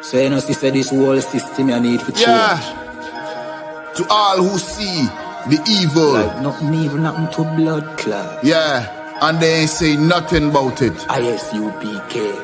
So you know, sister, this whole system you need for change. Yeah. To all who see the evil. Like nothing evil, nothing to blood clot. Yeah. And they ain't say nothing about it. ISUPK.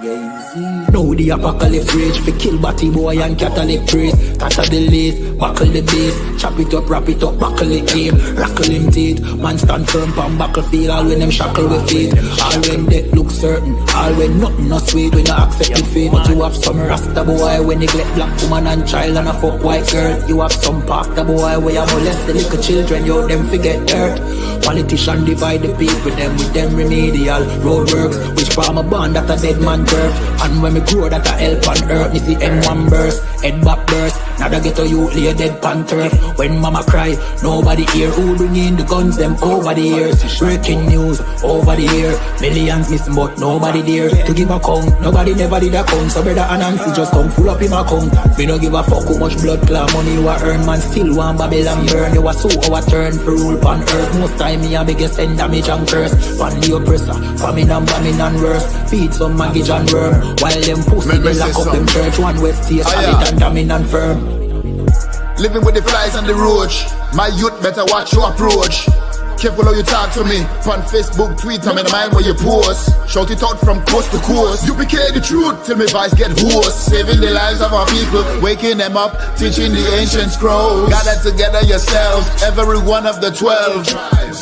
Now the apocalypse rage for kill batty boy and Catholic praise. Tatter the lace, buckle the base, chop it up, wrap it up, buckle the game, rackle him teeth. Man stand firm pan battlefield, all when them shackle with feet. All when death look certain, all when nothing no sweet, when you accept the fate. But you have some rasta boy when neglect black woman and child and a fuck white girl. You have some pastor boy where you molest the little children, you them forget dirt. Politician divide the people, them with them remedial roadworks, which farm a band that a dead man turf. And when me grow that a help on earth, me see M1 burst, head back burst. Now they get to you lay dead pan turf. When mama cry, nobody hear. Who bring in the guns, them over the years. Breaking news, over the year. Millions missing but nobody there to give a count. Nobody never did a count. So brother and Nancy just come full up in my account. Me no give a fuck how much blood clot money you a earn. Man still want Babylon burn. You a so our turn for rule pan earth. Most time me a biggest send damage and curse. Pan the oppressor, famine and bombing and worse. Feed some maggot and worm. While them pussy they lock up them church. One west stay solid and dominant firm. Living with the flies on the roach. My youth better watch your approach. Careful how you talk to me. On Facebook, Twitter, I'm in the mind where you post. Shout it out from coast to coast. UPK the truth till my voice get hoarse. Saving the lives of our people, waking them up, teaching the ancient scrolls. Gather together yourselves, every one of the 12.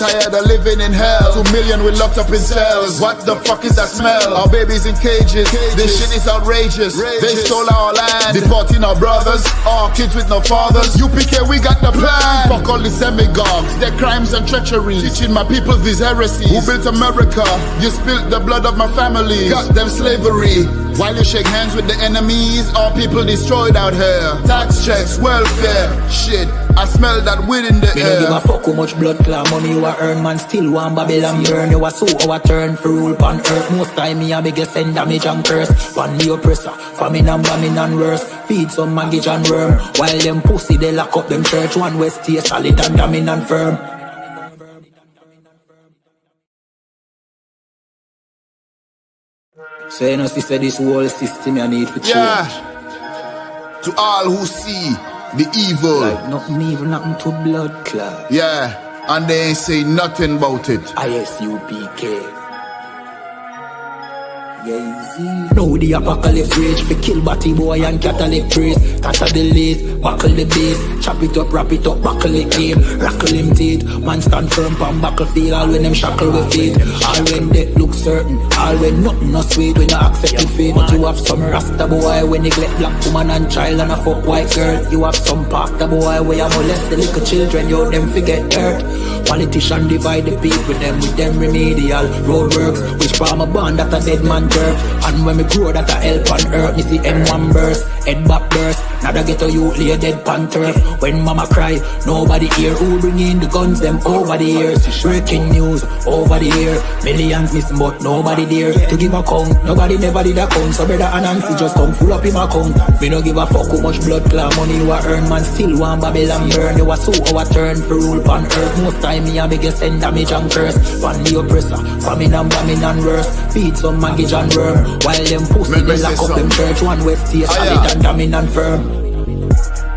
Tired of living in hell. 2 million we locked up in cells. What the fuck is that smell? Our babies in cages. This shit is outrageous. They stole our land, deporting our brothers, our kids with no fathers. UPK, we got the plan. Fuck all the demagogues, their crimes and treachery. Teaching my people these heresies. Who built America? You spilled the blood of my family. Got them slavery. While you shake hands with the enemies, all people destroyed out here. Tax checks, welfare, shit. I smell that weed in the air. Me no give a fuck how much blood clot money you a earn. Man still want Babylon burn. You a so our turn for rule pan earth. Most time me a biggest send damage and curse. Pan the oppressor, famine and bombing and worse. Feed some maggot and worm. While them pussy they lock up them church. One west stay solid and dominant firm. So you know, sister, this whole system you need for change. Yeah. To all who see the evil. Like nothing evil, nothing to blood clot. Yeah. And they ain't say nothing about it. ISUPK. Now the apocalypse rage for kill batty boy and Catholic praise. Tatter the lace, buckle the base, chop it up, wrap it up, buckle the game, rackle him teeth. Man stand firm pan battlefield, all when them shackle with feet. All when death look certain, all when nothing no sweet, when you accept the fate. But you have some rasta boy when neglect black woman and child and a fuck white girl. You have some pastor boy where you molest the little children, you them forget dirt. Politician divide the people, them with them remedial roadworks, which farm a band that a dead man turf. And when me grow that a help on earth, me see M1 burst, head back burst. Now they get to you lay dead pan turf. When mama cry, nobody hear. Who bring in the guns, them over the years. Breaking news, over the year. Millions missing but nobody there to give a count. Nobody never did a count. So brother and Nancy just come full up in my account. Me no give a fuck how much blood clot money you a earn. Man still want Babylon burn. You a so our turn for rule pan earth. Most time me a biggest send damage and curse. Pan the oppressor, famine and bombing and worse. Feed some maggot and worm. While them pussy they lock up them church. One west stay solid and dominant firm.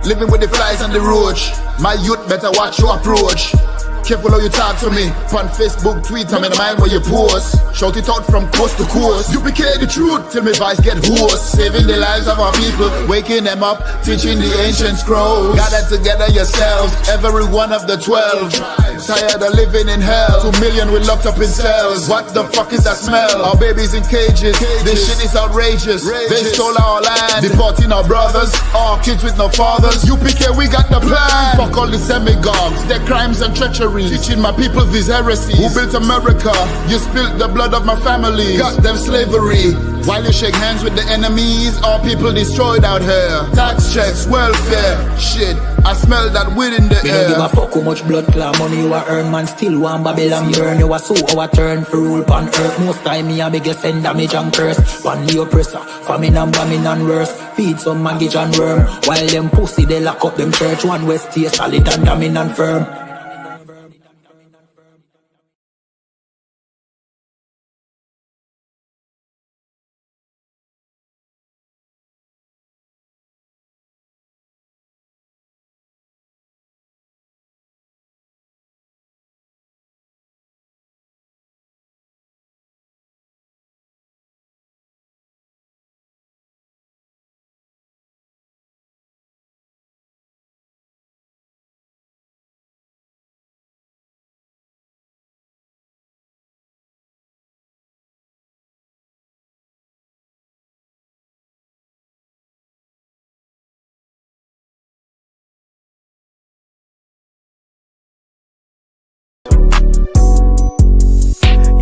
Living with the flies on the roach. My youth better watch your approach. Careful how you talk to me. On Facebook, Twitter, I'm in the mind where you post. Shout it out from coast to coast. UPK the truth till my voice get hoarse. Saving the lives of our people, waking them up, teaching the ancient scrolls. Gather together yourselves, every one of the 12. Tired of living in hell. 2 million we locked up in cells. What the fuck is that smell? Our babies in cages. This shit is outrageous. They stole our land, deporting our brothers, our kids with no fathers. UPK, we got the plan. Fuck all the demagogues, their crimes and treachery. Teaching my people these heresies. Who built America? You spilled the blood of my family. Got them slavery. While you shake hands with the enemies, all people destroyed out here. Tax checks, welfare, shit. I smell that weed in the air. Me no give a fuck how much blood clot money you a earn. Man still want Babylon burn. You a so our turn for rule pan earth. Most time me a biggest send damage and curse. Pan the oppressor, famine and bombing and worse. Feed some maggot and worm. While them pussy they lock up them church. One west stay solid and dominant firm.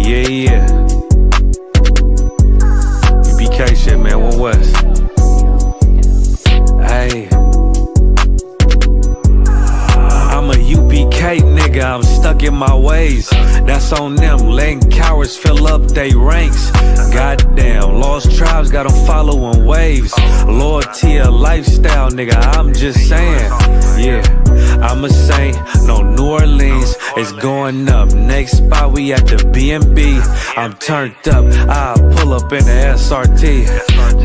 Yeah. UPK shit, man, One West. Hey. I'm a UPK nigga, I'm stuck in my ways. That's on them, letting cowards fill up they ranks. Goddamn, lost tribes got them following waves. Loyalty a lifestyle, nigga, I'm just saying. Yeah, I'm a saint, no New Orleans, it's going up. Next spot, we at the B&B. I'm turned up, I'll pull up in the SRT.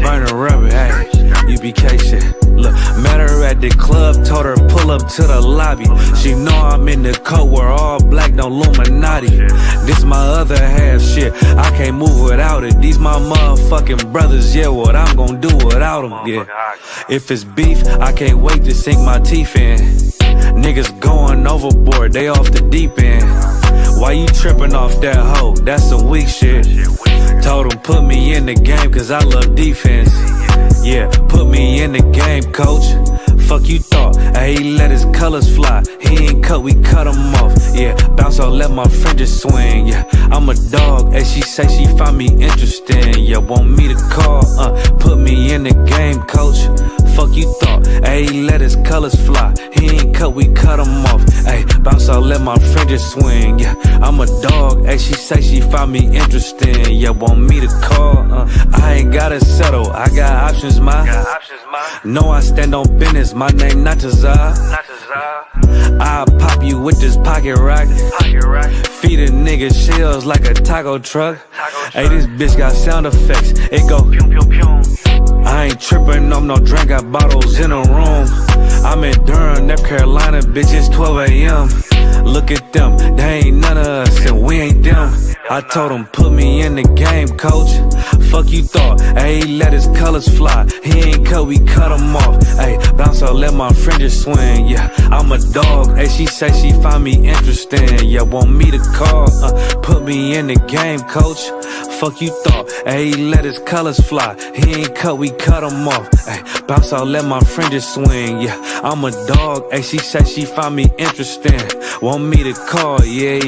Burning rubber, hey, UPK shit. Look, met her at the club, told her pull up to the lobby. She know I'm in the coat, we're all black, no Illuminati. This my other half shit, I can't move without it. These my motherfucking brothers, yeah, what I'm gonna do without them, yeah. If it's beef, I can't wait to sink my teeth in. Niggas going overboard, they off the deep end. Why you tripping off that hoe? That's some weak shit. Told him put me in the game cause I love defense. Yeah, put me in the game, coach. Fuck you thought, hey, he let his colors fly. He ain't cut, we cut him off. Yeah, bounce out, let my fringes swing. Yeah, I'm a dog, and she say she find me interesting. Yeah, want me to call, put me in the game, coach. Fuck you thought, hey, he let his colors fly. He ain't cut, we cut him off. Hey, bounce out, let my fringes swing. Yeah, I'm a dog, and she say she find me interesting. Yeah, want me to call, I ain't gotta settle, I got options, ma. No, I stand on business, my name not Tazar. I'll pop you with this pocket rock. Feed a nigga shells like a taco truck. Hey, this bitch got sound effects, it go pew pew pew. I ain't tripping on no drink, got bottles in a room. I'm in Durham, North Carolina, bitch, it's 12 a.m. Look at them, they ain't none of us and we ain't them. I told him put me in the game, coach. Fuck you thought, hey, he let his colors fly. He ain't cut, we cut him off. Hey, bounce out, let my fringes swing. Yeah, I'm a dog, hey, she say she find me interesting. Yeah, want me to call, put me in the game, coach. Fuck you thought, hey, he let his colors fly. He ain't cut, we cut him off. Hey, bounce out, let my fringes swing. Yeah, I'm a dog, hey, she say she find me interesting. Want me to call, yeah.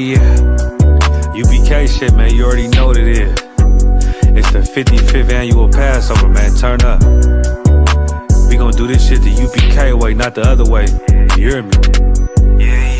UPK shit, man, you already know what it is. It's the 55th annual Passover, man, turn up. We gon' do this shit the UPK way, not the other way. You hear me? Yeah.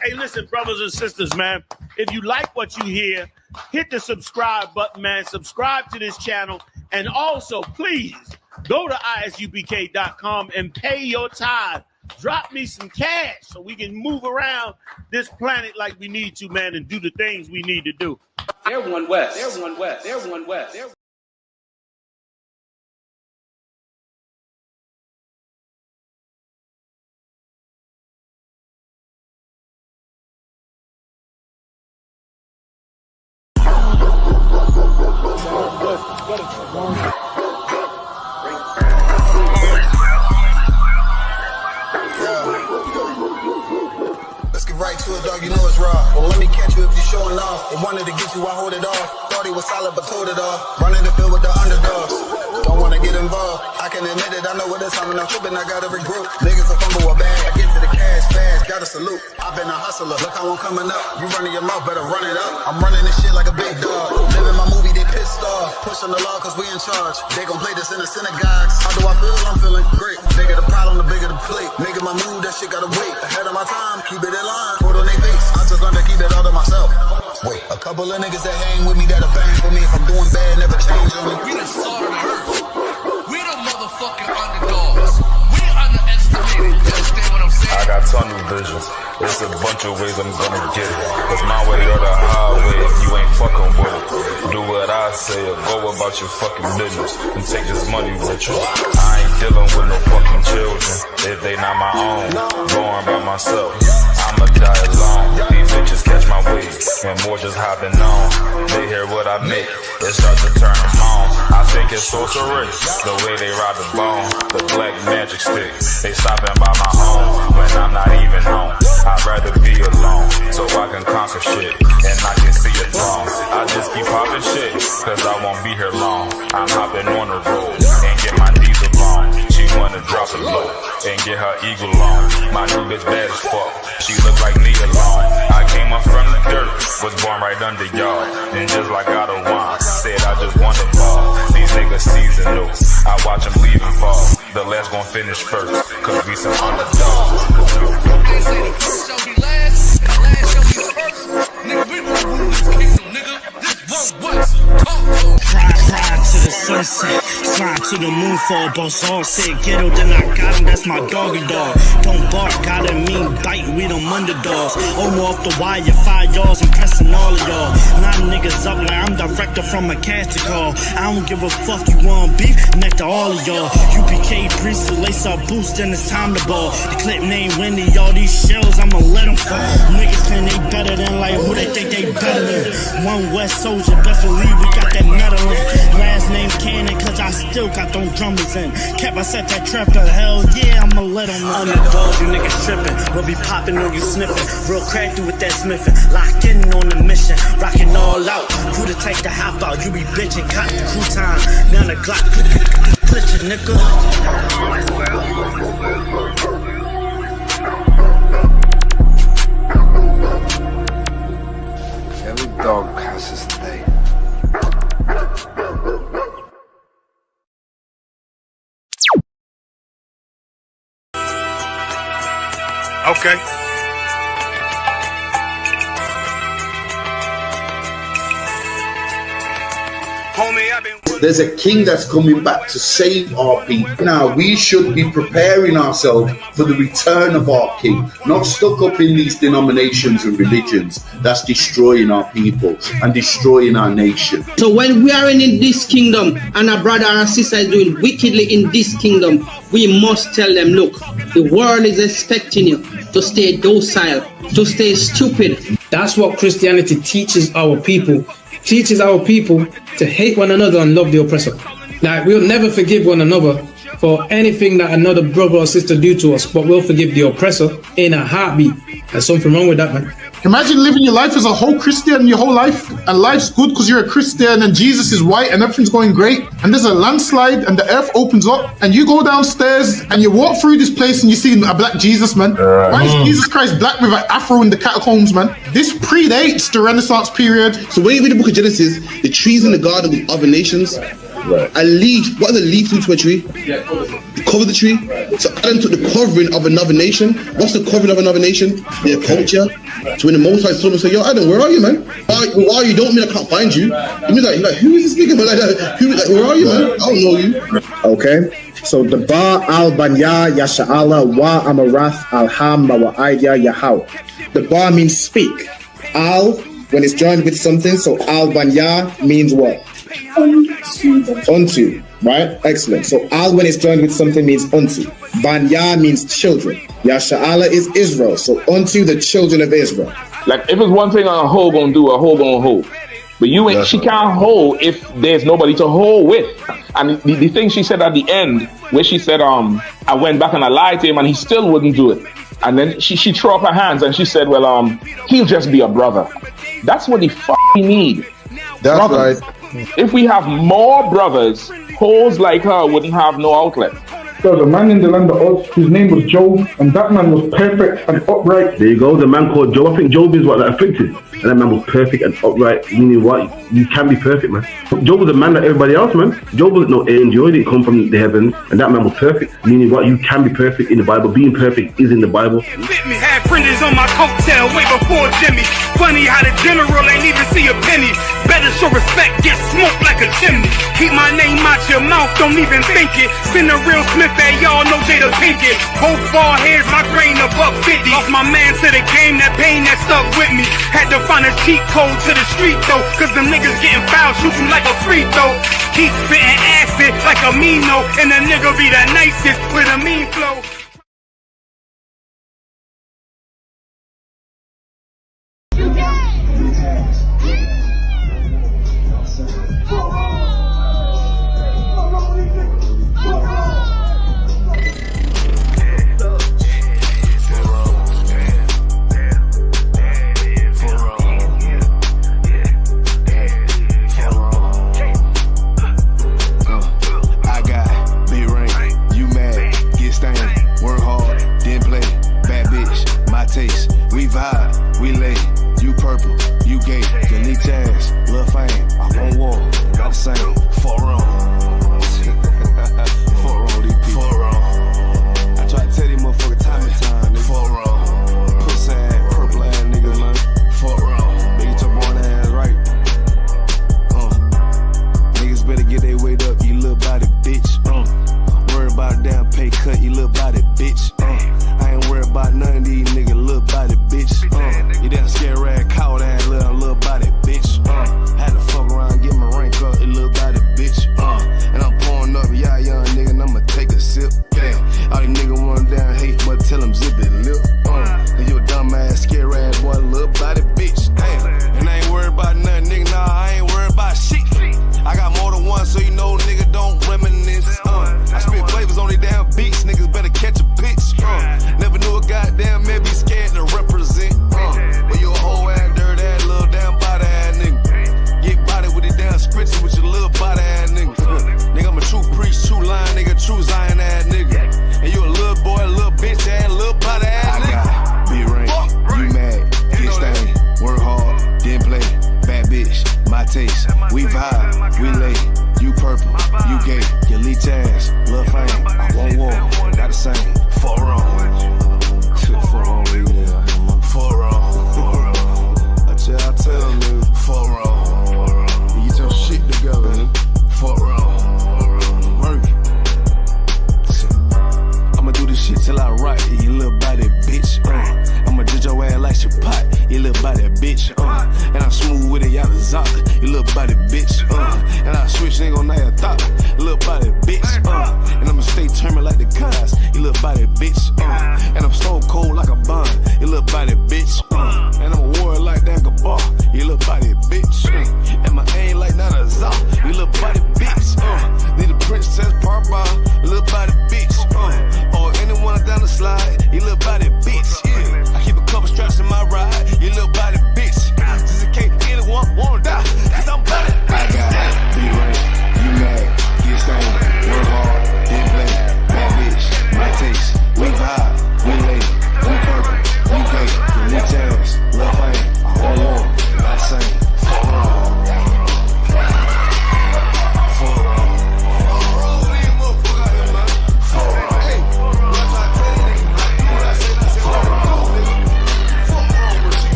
Hey, listen, brothers and sisters, man, if you like what you hear, hit the subscribe button, man. Subscribe to this channel. And also, please, go to ISUPK.com and pay your tithe. Drop me some cash so we can move around this planet like we need to, man, and do the things we need to do. They're One West. They're One West. They're One West. They're Let's get right to it, dog. You know it's raw. Well, let me catch you if you're showing off. They wanted to get you, I hold it off. Thought he was solid, but told it off. Running the field with the underdogs. Don't wanna get involved. I can admit it, I know what it's time and I'm tripping, I got every group. Niggas a fumble a bag, I get to the cash fast, gotta salute. I've been a hustler, look how I'm coming up. You running your mouth, better run it up. I'm running this shit like a big dog. Living my movie, they pissed off. Pushing the law cause we in charge. They gon' play this in the synagogues. How do I feel? I'm feeling great. Bigger the problem, the bigger the plate. Making my move, that shit gotta wait. Ahead of my time, keep it in line. Put on their face, I just learned to keep it all to myself. Wait, a couple of niggas that hang with me that'll bang for me. If I'm doing bad, never change on me. We the salt of the earth. We the motherfucking underdogs. We underestimated. You understand what I'm saying? I got tunnel vision. There's a bunch of ways I'm gonna get it. It's my way or the highway if you ain't fucking with it. Do what I say or go about your fucking business and take this money with you. I ain't dealing with no fucking children if they not my own. Born by myself, I'ma die alone. These bitches catch my wave and more just hopping on. They hear what I make, it starts to turn them on. I think it's sorcery, the way they ride the bone. The black magic stick, they stopping by my home when I'm not even home. I'd rather be alone so I can conquer shit and I can see it wrong. I just keep popping shit cause I won't be here long. I'm hopping on the road and get my diesel on. She wanna drop it low and get her eagle on. My new bitch bad as fuck, she look like me alone. I came up from the dirt, was born right under y'all. And just like out of wine, said I just want to ball. These niggas seasonal, I watch them leave and fall. The last gon' finish first, cause we some underdogs. They say the first shall be last, and the last shall be first. Nigga, we gon' rule this kingdom, nigga. This one West. Talk to 'em. Ride to the sunset, slide to the moon for a boss all said ghetto, then I got him, that's my doggy dog. Don't bark, gotta mean bite, we them underdogs. Off the wire, 5 yards, I'm pressing all of y'all. 9 niggas up like I'm director from a casting call. I don't give a fuck, you want beef, neck to all of y'all. UPK priest, lace up boost, then it's time to ball. The clip name Wendy, all these shells, I'ma let them fall. Niggas claim they better than like who they think they better than. One West soldier, best believe we got that medal in. Last name Cannon, cause I still got them drummers in. Kept I set that trap to hell, yeah, I'ma let them know. Underdogs, you niggas tripping. We'll be popping on you sniffing. Real crafty with that smithing. Locked in on the mission. Rocking all out. Who to take the hop out? You be bitching, cotton crew time. Now the Glock. Put your nigga. Every dog has his day. Okay. There's a king that's coming back to save our people. Now, we should be preparing ourselves for the return of our king, not stuck up in these denominations and religions that's destroying our people and destroying our nation. So when we are in this kingdom and a brother or a sister is doing wickedly in this kingdom, we must tell them, look, the world is expecting you to stay docile, to stay stupid. That's what Christianity teaches our people. Teaches our people to hate one another and love the oppressor. Like, we'll never forgive one another for anything that another brother or sister do to us, but we'll forgive the oppressor in a heartbeat. There's something wrong with that, man. Imagine living your life as a whole Christian your whole life, and life's good because you're a Christian and Jesus is white and everything's going great, and there's a landslide and the earth opens up and you go downstairs and you walk through this place and you see a black Jesus, man. Why is Jesus Christ black with an afro in the catacombs, man? This predates the Renaissance period. So when you read the book of Genesis, the trees in the garden with other nations, a leaf, what does a leaf do to a tree? Cover the tree. So Adam took the covering of another nation. What's the covering of another nation? Their culture. So when the Most High saw him, say, yo, Adam, where are you, man? Where are you? Don't mean I can't find you. It means like who is this nigga, man? Like, where are you, man? I don't know you. Okay. So the Ba al Banya Yasha'ala wa Amarath al Ham wa Aidya Yahau. The Ba means speak. Al, when it's joined with something, so al Banya means what? Unto, right? Excellent. So al when it's joined with something means unto. Banya means children. Yasha'ala is Israel. So unto the children of Israel. Like if it's one thing a hoe gonna do, a hoe gonna hold. But you ain't, she can't hold if there's nobody to hold with. And the thing she said at the end, where she said, I went back and I lied to him and he still wouldn't do it. And then she threw up her hands and she said, well, he'll just be a brother. That's what he need. That's brothers. Right. If we have more brothers hoes like her wouldn't have no outlet. There was a man in the land of Oz, his name was Job, and that man was perfect and upright. There you go, the man called Job. I think Job is what that afflicted. And that man was perfect and upright, meaning what? You can be perfect, man. Job was a man like everybody else, man. Job wasn't no angel, he didn't come from the heavens, and that man was perfect, meaning what? You can be perfect in the Bible. Being perfect is in the Bible. With me, had printers on my coattail way before Jimmy. Funny how the general ain't even see a penny. Better show respect, get smoked like a chimney. Keep my name out your mouth, don't even think it. Send a real Smith at y'all know Jada Pinkett. Both ball heads, my grain above 50. Lost my man to the game, that pain that stuck with me. Had to find a cheat code to the street though, cause them niggas getting foul, shoot you like a free throw. Keep spitting acid like a Mino, and the nigga be the nicest with a mean flow.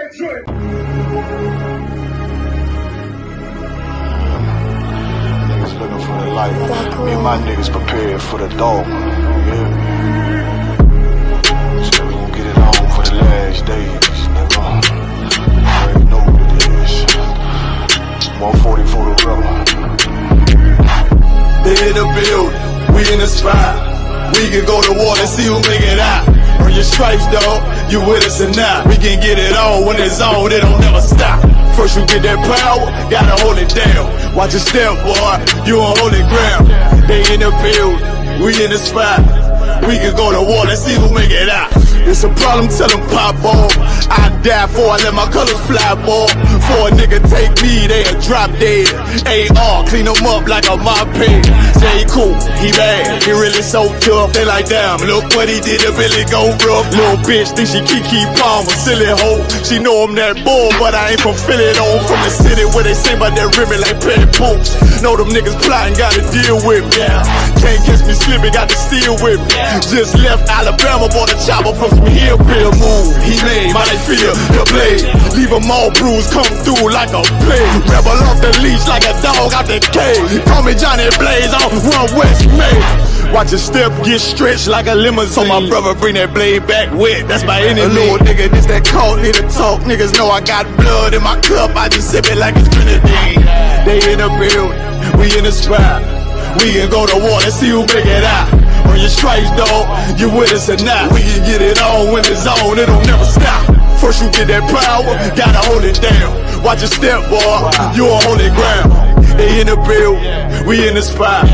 Niggas looking for the light. Me and my niggas prepared for the dog. Yeah. So we gon' get it on for the last days, nigga. You already know what it is. 140 for the rubber. They in the building, we in the spot. We can go to war and see who make it out. Earn your stripes, dog, you with us or not. We can get it on when it's on, it don't never stop. First you get that power, gotta hold it down. Watch your step, boy, you on holy ground. They in the building, we in the spot. We can go to war, let's see who make it out. It's a problem, tell them pop off. I die for I let my colors fly, boy. For a nigga take me, they'll drop dead. AR, clean them up like a mop head. Say he cool, he bad, he really so tough. They like, damn, look what he did to Billy go rough. Little bitch think she Kiki Palmer, silly hoe. She know I'm that bull, but I ain't from Philly though. From the city where they say about that ribbon like petty poops. Know them niggas plotting, gotta deal with me. Can't catch me slipping, got to steal with me. Just left Alabama, bought a chopper from some hillbilly move. He made my feel the blade. Leave them all bruised, come through like a plague. Rebel off the leash like a dog out the cage. Call me Johnny Blaze on One West May. Watch your step get stretched like a limousine. So my brother bring that blade back wet, that's my enemy. A little nigga, this that cold, need to talk. Niggas know I got blood in my cup, I just sip it like it's grenadine. They in the building, we in the spot. We can go to war and see who make it out. Earn your stripes, dog, you with us or not. We can get it on when it's on, it'll never stop. First you get that power, gotta hold it down. Watch your step, boy, you on holy ground. They in the building, we in the spot.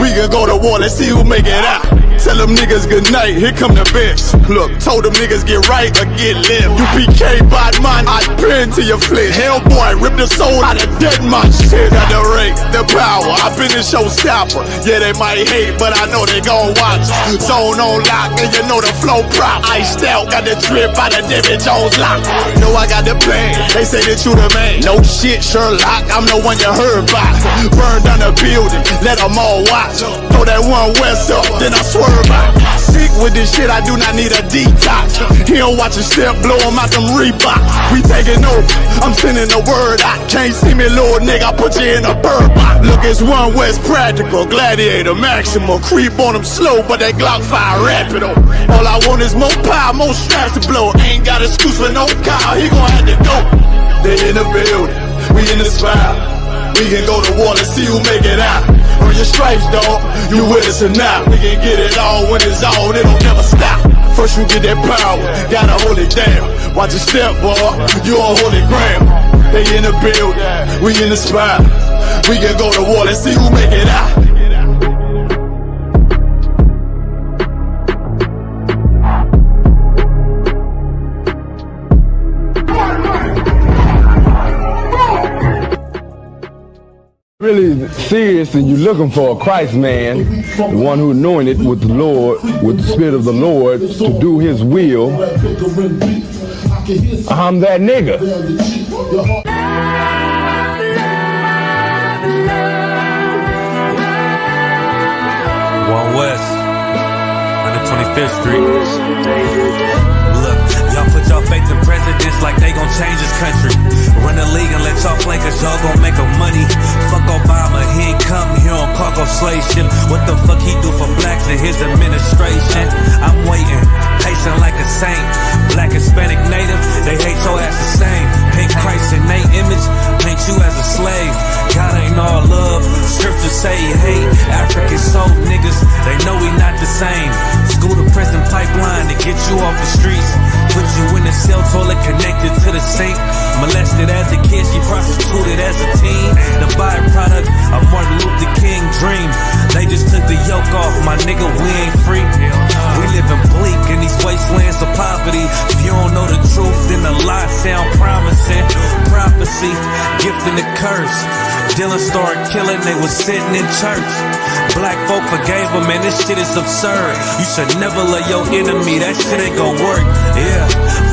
We can go to war, let's see who make it out. Tell them niggas good night, here come the best. Look, told them niggas get right or get left. UPK bad man, I pin to your flesh. Hellboy, rip the soul out of dead man shit. Got the rate, the power, I been the showstopper. Yeah, they might hate, but I know they gon' watch. Zone on lock, and you know the flow prop. Iced out, got the drip out of David Jones lock. Know I got the plan, they say that you the man. No shit, Sherlock, I'm the one you heard about. Burn down the building, let them all watch. Throw that One West up, then I swerve out. Sick with this shit, I do not need a detox. He don't watch a step, blow him out them Reeboks. We taking over, I'm sending the word out. Can't see me, little nigga, I put you in a bird box. Look, it's One West practical, gladiator, maximum. Creep on them slow, but that Glock fire rapido. All I want is more power, more straps to blow. Ain't got excuse for no car, he gon' have to go. They in the building, we in the spot. We can go to war, let's see who make it out. Earn your stripes, dog, you with us or not. We can get it on when it's on, it'll never stop. First you get that power, gotta hold it down. Watch your step, boy, you on holy ground. They in the building, we in the spot. We can go to war, let's see who make it out. Really serious and you're looking for a Christ man, the one who's knowing it with the Lord, with the Spirit of the Lord to do his will, I'm that nigga. One West, 125th Street. Look, y'all put y'all faith in presidents like they gon' change this country. Run the league and let y'all play cause y'all gon' make a money. Fuck Obama, he ain't come here on cargo slave ship. What the fuck he do for blacks in his administration? I'm waiting, patient like a saint. Black, Hispanic, Native, they hate your ass the same. Paint Christ in they image, paint you as a slave. God ain't all love, scriptures say he hate. African soul niggas, they know we not the same. School to prison pipeline to get you off the streets. Put you in a cell toilet connected to the sink. Molested as a kid, she prostituted as a teen. The byproduct of Martin Luther King dream. They just took the yoke off, my nigga, we ain't free. We living bleak in these wastelands of poverty. If you don't know the truth, then the lie sound promising. Prophecy, gift and the curse. Dylan started killing, they was sitting in church. Black folk forgave him, man, this shit is absurd. You should never love your enemy, that shit ain't gon' work. Yeah,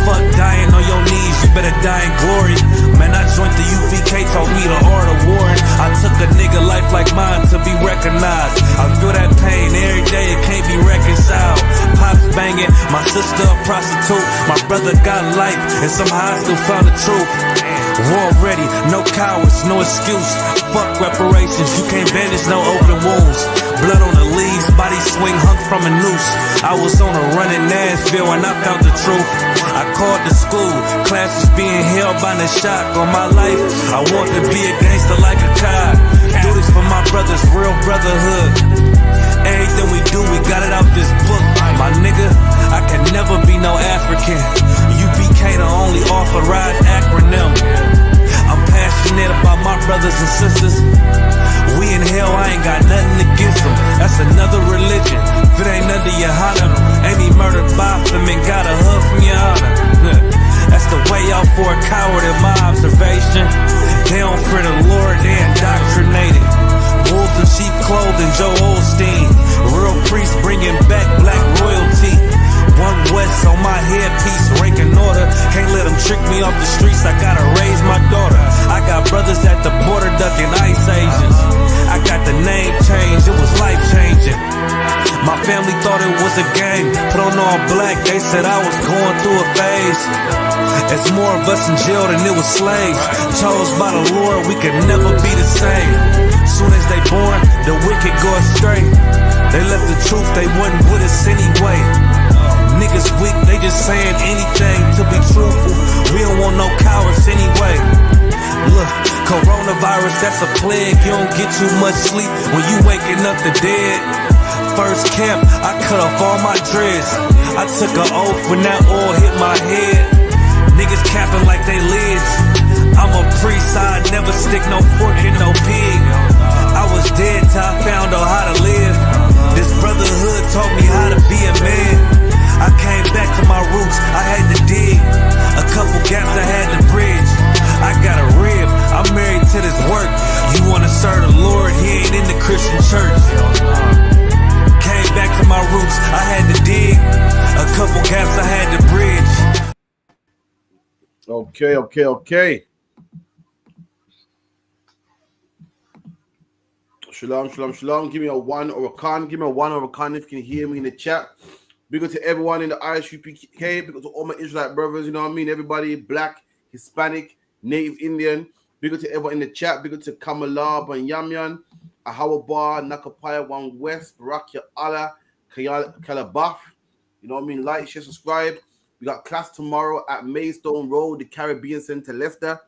fuck dying on your knees, you better die in glory. Man, I joined the UPK, taught me the art of warring. I took a nigga life like mine to be recognized. I feel that pain every day, it can't be reconciled. Pops banging. My sister a prostitute. My brother got life, and somehow I still found the truth. War ready, no cowards, no excuse. Fuck reparations, you can't bandage no open wounds. Blood on the leaves, body swing hung from a noose. I was on a run in Nashville and I found the truth. I called the school, classes being held by the shock on my life. I want to be a gangster like a child. Do this for my brothers, real brotherhood. Everything we do, we got it out this book. My nigga, I can never be no African. UPK the only authorized acronym. I'm passionate about my brothers and sisters. We in hell, I ain't got nothing against them. That's another religion. If it ain't under your honor, ain't he murdered by them and got a hug from your honor. That's the way out for a coward in my observation. They don't fear the Lord, they indoctrinated. Wolves in sheep clothing, Joe Osteen. Real priest bringing back black royalty. One West on my headpiece, ranking order. Can't let them trick me off the streets, I gotta raise my daughter. I got brothers at the border ducking ice agents. I got the name change, it was life changing. My family thought it was a game, put on all black, they said I was going through a phase. There's more of us in jail than it was slaves. Chose by the Lord, we could never be the same. Soon as they born, the wicked go astray. They left the truth, they wasn't with us anyway. Niggas weak, they just saying anything to be truthful. We don't want no cowards anyway. Look, coronavirus, that's a plague. You don't get too much sleep when you waking up the dead. First camp, I cut off all my dreads. I took an oath when that oil hit my head. Niggas capping like they lids. I'm a priest, I never stick no fork in no pig. I was dead till I found out how to live. This brotherhood taught me how to be a man. I came back to my roots, I had to dig. A couple gaps I had to bridge. I got a rib, I'm married to this work. You wanna serve the Lord, he ain't in the Christian church. Came back to my roots, I had to dig. A couple gaps I had to bridge. Okay. Shalom. Give me a 1 or a con. Give me a 1 or a con if you can hear me in the chat. Big up to everyone in the ISUPK. Big up to all my Israelite brothers, you know what I mean? Everybody, black, Hispanic, Native Indian. Big up to everyone in the chat. Big up to Kamalab and Yamyan, Ahawabar, Nakapaya, One West, Barakia Allah, Kalabaf. You know what I mean? Like, share, subscribe. We got class tomorrow at Maidstone Road, the Caribbean Center, Leicester,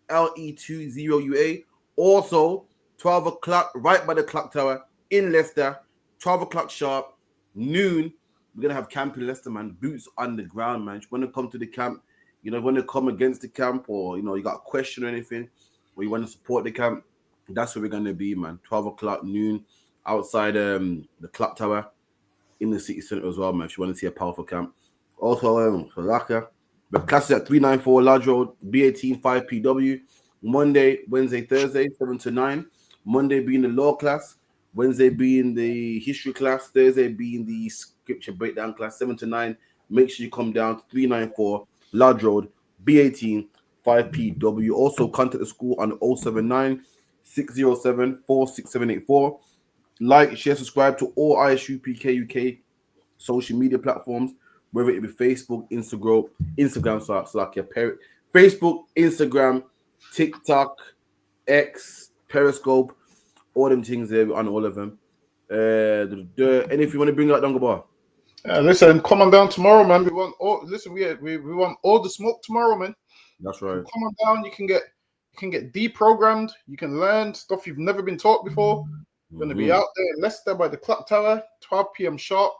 LE20UA. Also, 12 o'clock, right by the clock tower in Leicester, 12 o'clock sharp, noon. We're going to have camp in Leicester, man. Boots on the ground, man. If you want to come to the camp, you know, when you come against the camp or, you know, you got a question or anything, or you want to support the camp, that's where we're going to be, man. 12 o'clock, noon, outside the clock tower in the city center as well, man, if you want to see a powerful camp. Also, Salaka, the classes at 394 Lodge Road, B18 5PW, Monday, Wednesday, Thursday, 7 to 9. Monday being the law class, Wednesday being the history class, Thursday being the scripture breakdown class, 7 to 9. Make sure you come down to 394 Lodge Road, B18 5PW. Also, contact the school on 079 607 46784. Like, share, subscribe to all ISUPK UK social media platforms, whether it be Facebook, Instagram, Facebook, Instagram, TikTok, X, Periscope, all them things there on all of them. Anything you want to bring out, Dungabar? Listen, come on down tomorrow, man. We want all the smoke tomorrow, man. That's right. Come on down. You can get deprogrammed. You can learn stuff you've never been taught before. You're gonna be out there in Leicester by the clock tower, 12 p.m. sharp.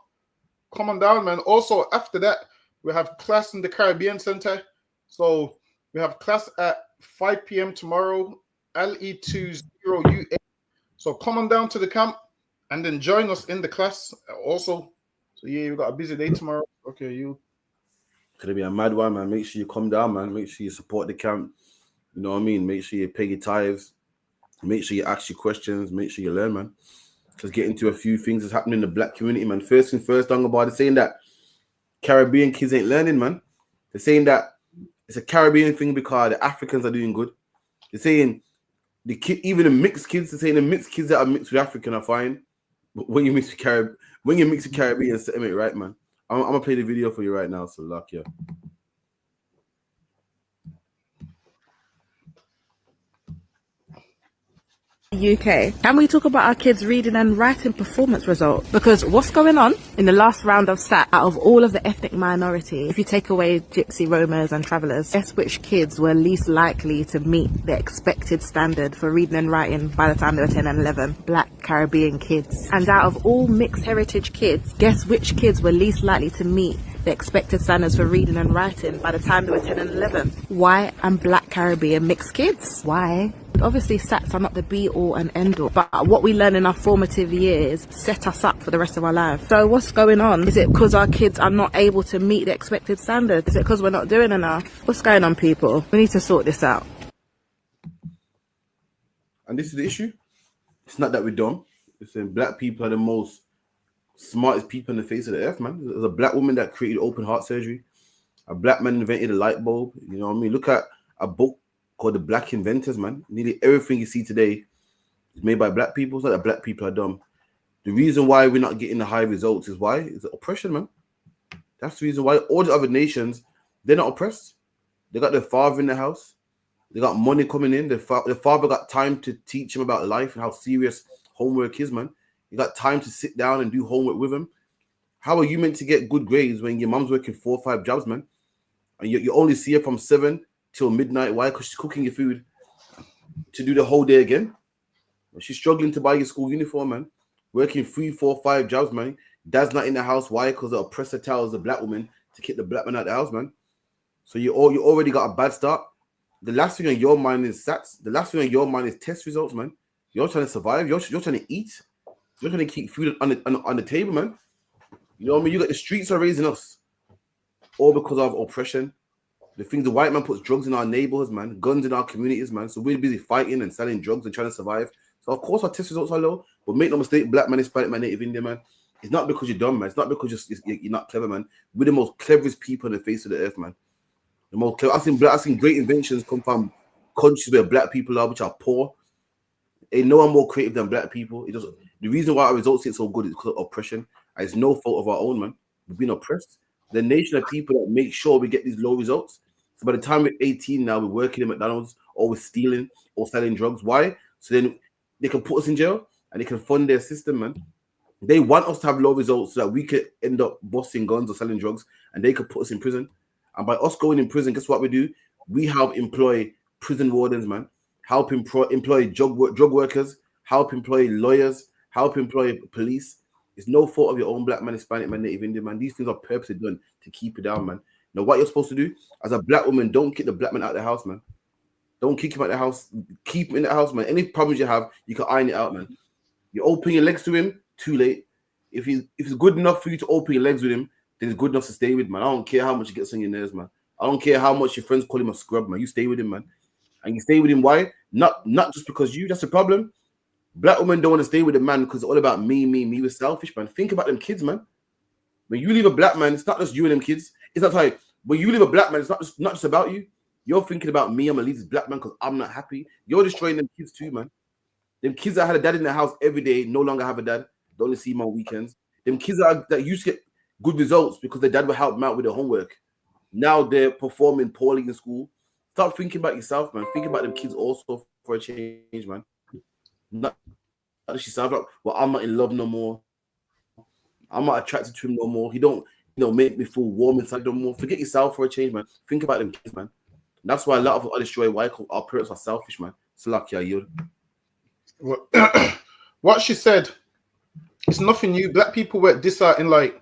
Come on down, man. Also, after that, we have class in the Caribbean Center. So we have class at 5 p.m. tomorrow, LE20UA. So come on down to the camp and then join us in the class also. So yeah, we got a busy day tomorrow. Okay, you. Gonna be a mad one, man. Make sure you come down, man. Make sure you support the camp. You know what I mean? Make sure you pay your tithes. Make sure you ask your questions. Make sure you learn, man. Let's get into a few things that's happening in the black community, man. First thing first, Dungabar, they're saying that Caribbean kids ain't learning, man. They're saying that it's a Caribbean thing because the Africans are doing good. They're saying even the mixed kids, they're saying the mixed kids that are mixed with African are fine. But when you mix with Caribbean settlement, right, man? I'm gonna play the video for you right now. So luck, yeah. UK. Can we talk about our kids' reading and writing performance results? Because what's going on in the last round of SAT, out of all of the ethnic minorities, if you take away Gypsy, Romers and Travellers, guess which kids were least likely to meet the expected standard for reading and writing by the time they were 10 and 11? Black Caribbean kids. And out of all mixed heritage kids, guess which kids were least likely to meet the expected standards for reading and writing by the time they were 10 and 11? White and Black Caribbean mixed kids. Why? Obviously, SATs are not the be-all and end-all, but what we learn in our formative years set us up for the rest of our lives. So what's going on? Is it because our kids are not able to meet the expected standards? Is it because we're not doing enough? What's going on, people? We need to sort this out. And this is the issue. It's not that we're dumb. It's saying black people are the most smartest people on the face of the earth, man. There's a black woman that created open heart surgery. A black man invented a light bulb. You know what I mean? Look at a book called The Black Inventors, man. Nearly everything you see today is made by black people. It's not that black people are dumb. The reason why we're not getting the high results is why? It's oppression, man. That's the reason why all the other nations, they're not oppressed. They got their father in the house. They got money coming in. The father got time to teach him about life and how serious homework is, man. You got time to sit down and do homework with him. How are you meant to get good grades when your mom's working 4 or 5 jobs, man? And you only see her from 7 till midnight. Why? Because she's cooking your food to do the whole day again. She's struggling to buy your school uniform, man. Working 3, 4, 5 jobs, man. Dad's not in the house. Why? Because the oppressor tells the black woman to kick the black man out of the house, man. So you already got a bad start. The last thing on your mind is SATs. The last thing on your mind is test results, man. You're trying to survive. You're trying to eat. You're trying to keep food on the table, man. You know what I mean? You got the streets are raising us, all because of oppression. The thing the white man puts drugs in our neighborhoods, man, guns in our communities, man. So we're busy fighting and selling drugs and trying to survive. So of course our test results are low, but make no mistake, black man, Hispanic man, Native Indian man. It's not because you're dumb, man. It's not because you're not clever, man. We're the most cleverest people on the face of the earth, man. The most clever. I've seen great inventions come from countries where black people are, which are poor. Ain't no one more creative than black people. The reason why our results ain't so good is because of oppression. And it's no fault of our own, man. We've been oppressed. The nation of people that make sure we get these low results. So by the time we're 18 now, we're working at McDonald's or we're stealing or selling drugs. Why? So then they can put us in jail and they can fund their system, man. They want us to have low results so that we could end up busting guns or selling drugs and they could put us in prison. And by us going in prison, guess what we do? We help employ prison wardens, man. Help employ drug workers. Help employ lawyers. Help employ police. It's no fault of your own black man, Hispanic man, Native Indian man. These things are purposely done to keep you down, man. Now, what you're supposed to do as a black woman, don't kick the black man out of the house, man. Don't kick him out of the house. Keep him in the house, man. Any problems you have, you can iron it out, man. You open your legs to him, too late. If it's good enough for you to open your legs with him, then it's good enough to stay with, man. I don't care how much he gets on your nerves, man. I don't care how much your friends call him a scrub, man. You stay with him, man. And you stay with him, why? Not just because that's the problem. Black women don't want to stay with a man because it's all about me. We're selfish, man. Think about them kids, man. When you leave a black man, it's not just you and them kids. It's not like when you leave a black man, it's not just about you. You're thinking about me. I'm gonna leave this black man because I'm not happy. You're destroying them kids too, man. Them kids that had a dad in their house every day no longer have a dad. They only see him on weekends. Them kids that used to get good results because their dad would help them out with their homework. Now they're performing poorly in school. Start thinking about yourself, man. Think about them kids also for a change, man. Not just yourself. Like, well, I'm not in love no more. I'm not attracted to him no more. He don't, make me feel warm inside no more. Forget yourself for a change, man. Think about them kids, man. That's why a lot of us destroy why our parents are selfish, man. Slakia, you. What she said, it's nothing new. Black people were this out in like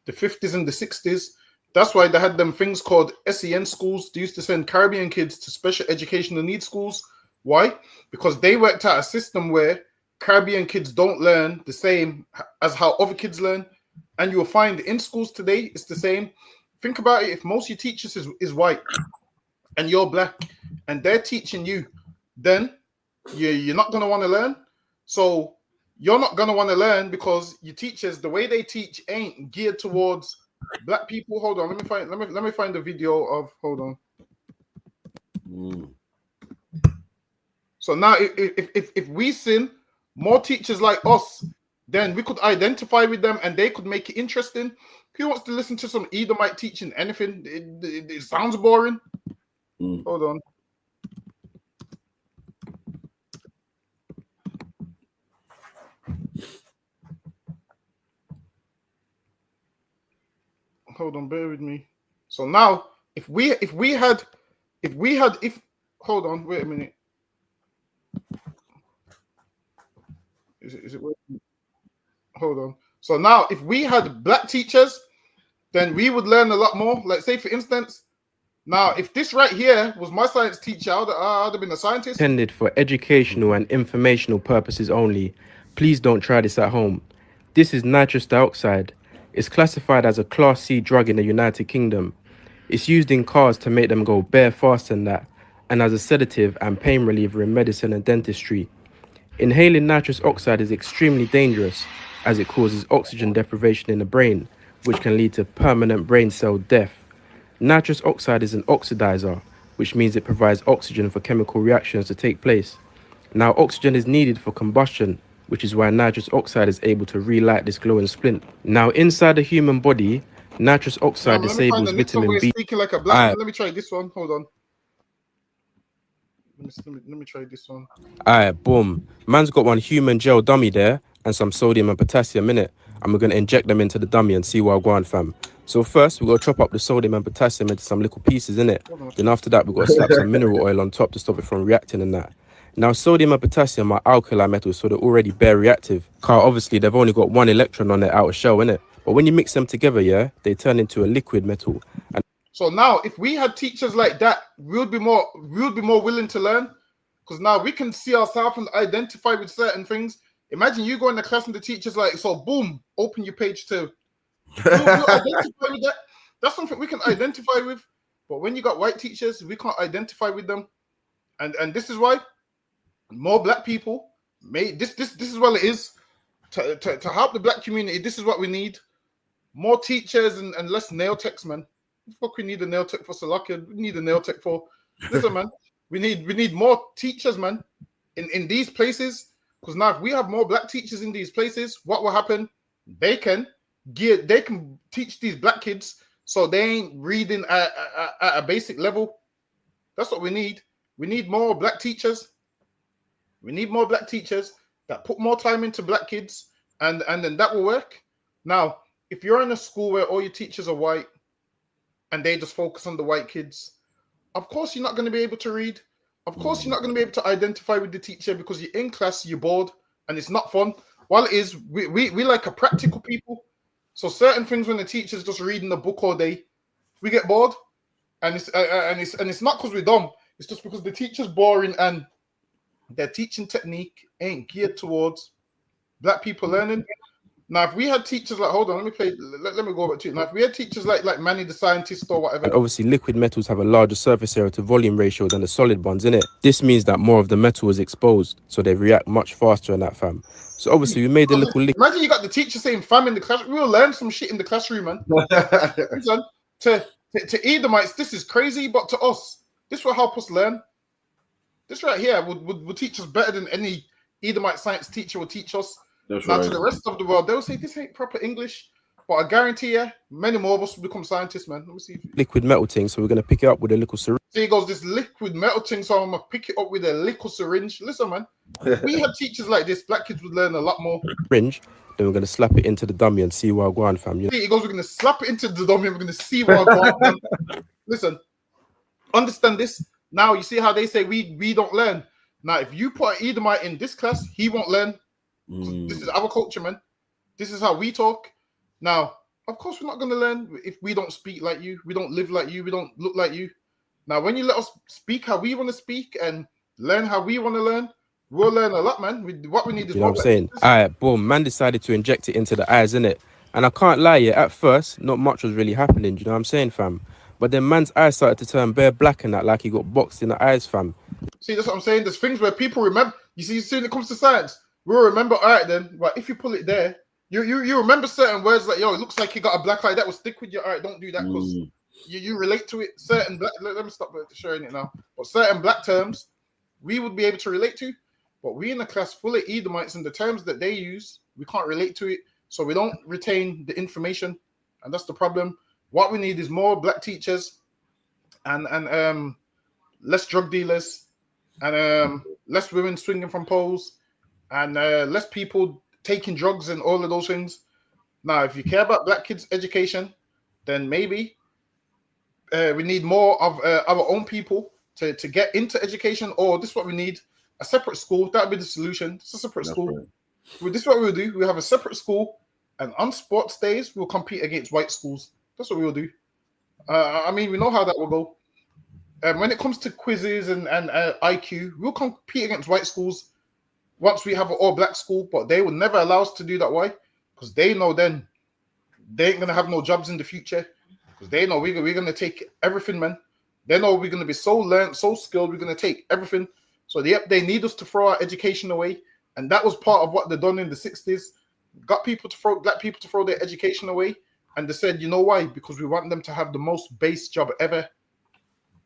the 50s and the 60s. That's why they had them things called SEN schools. They used to send Caribbean kids to special educational needs schools. Why? Because they worked out a system where Caribbean kids don't learn the same as how other kids learn. And you'll find in schools today, it's the same. Think about it. If most of your teachers is white and you're black and they're teaching you, then you're not going to want to learn. So you're not going to want to learn because your teachers, the way they teach ain't geared towards black people. Hold on. Let me find the video of, hold on. So now if we sin, more teachers like us then we could identify with them and they could make it interesting. Who wants to listen to some Edomite teaching anything? It sounds boring. Hold on. Hold on, bear with me. So now, if hold on, wait a minute. Is it working? Hold on. So now, if we had black teachers, then we would learn a lot more. Like, say, for instance, now, if this right here was my science teacher, I'd have been a scientist. Intended for educational and informational purposes only. Please don't try this at home. This is nitrous dioxide. It's classified as a Class C drug in the United Kingdom. It's used in cars to make them go bare faster than that, and as a sedative and pain reliever in medicine and dentistry. Inhaling nitrous oxide is extremely dangerous, as it causes oxygen deprivation in the brain, which can lead to permanent brain cell death. Nitrous oxide is an oxidizer, which means it provides oxygen for chemical reactions to take place. Now, oxygen is needed for combustion, which is why nitrous oxide is able to relight this glowing splint. Now, inside the human body, nitrous oxide disables vitamin B. Speaking like a black. Let me try this one. Hold on. Let me try this one. Alright, boom. Man's got one human gel dummy there and some sodium and potassium in it. And we're going to inject them into the dummy and see what I go on, fam. So first, we've got to chop up the sodium and potassium into some little pieces, in it. Then after that, we've got to slap some mineral oil on top to stop it from reacting and that. Now, sodium and potassium are alkali metals, so they're already bare reactive. Car, obviously, they've only got one electron on their outer shell, innit? But when you mix them together, yeah, they turn into a liquid metal. And so now, if we had teachers like that, we would be more willing to learn. Because now we can see ourselves and identify with certain things. Imagine you go in the class and the teacher's like, so boom, open your page 2. We'll identify with that. That's something we can identify with. But when you got white teachers, we can't identify with them. And this is why more black people this is what it is. To help the black community, this is what we need. More teachers and less nail techs, man. What the fuck we need a nail tech for Salakia? We need a nail tech for. Listen, man. We need more teachers, man, in these places. Because now if we have more black teachers in these places, what will happen? They can teach these black kids so they ain't reading at a basic level. That's what we need. We need more black teachers. We need more black teachers that put more time into black kids, and then that will work. Now, if you're in a school where all your teachers are white and they just focus on the white kids, of course you're not going to be able to read. Of course you're not going to be able to identify with the teacher because you're in class, you're bored, and it's not fun. While it is, we like a practical people. So certain things when the teacher's just reading the book all day, we get bored, and it's not because we're dumb. It's just because the teacher's boring and their teaching technique ain't geared towards black people learning. Now, if we had teachers like, hold on, let me go back to it. Now, if we had teachers like Manny the scientist or whatever. And obviously, liquid metals have a larger surface area to volume ratio than the solid ones, innit? This means that more of the metal is exposed, so they react much faster in that, fam. So obviously, we made the little liquid. Imagine you got the teacher saying "fam" in the classroom. We will learn some shit in the classroom, man. Listen, to Edomites, this is crazy, but to us, this will help us learn. This right here would teach us better than any Edomite science teacher will teach us. That's now, right. to the rest of the world, they'll say this ain't proper English. But I guarantee you, many more of us will become scientists, man. Let me see. Liquid metal thing, so we're going to pick it up with a little syringe. So he goes, this liquid metal thing, so I'm going to pick it up with a little syringe. Listen, man, if we had teachers like this, black kids would learn a lot more. Syringe, then we're going to slap it into the dummy and see what I go on, fam. Yeah. He goes, we're going to slap it into the dummy and we're going to see what I go on. Listen, understand this. Now, you see how they say we don't learn. Now, if you put an Edomite in this class, he won't learn. This is our culture, man. This is how we talk. Now, of course, we're not going to learn if we don't speak like you. We don't live like you. We don't look like you. Now, when you let us speak how we want to speak and learn how we want to learn, we'll learn a lot, man. What we need is, you know what I'm saying? All right, boom. Man decided to inject it into the eyes, innit? And I can't lie, yeah, at first, not much was really happening. Do you know what I'm saying, fam? But then man's eyes started to turn bare black and that, like he got boxed in the eyes, fam. See, that's what I'm saying. There's things where people remember. You see, when it comes to science, we'll remember, all right, then, but if you pull it there, you remember certain words like, yo, it looks like you got a black eye. That will stick with you. All right, don't do that because you relate to it. Certain black, let me stop sharing it now. But certain black terms, we would be able to relate to. But we in a class full of Edomites and the terms that they use, we can't relate to it, so we don't retain the information, and that's the problem. What we need is more black teachers, and less drug dealers, and less women swinging from poles, and less people taking drugs and all of those things. Now, if you care about black kids' education, then maybe we need more of our own people to get into education, or this is what we need: a separate school. That would be the solution. It's a separate school. Right. Well, this is what we'll do. We'll have a separate school, and on sports days, we'll compete against white schools. That's what we'll do. I mean, we know how that will go. When it comes to quizzes and IQ, we'll compete against white schools once we have an all-black school, but they will never allow us to do that. Why? Because they know then they ain't going to have no jobs in the future, because they know we're going to take everything, man. They know we're going to be so learned, so skilled, we're going to take everything. So, yep, they need us to throw our education away. And that was part of what they done in the 60s. Got black people to throw their education away. And they said, you know why? Because we want them to have the most base job ever.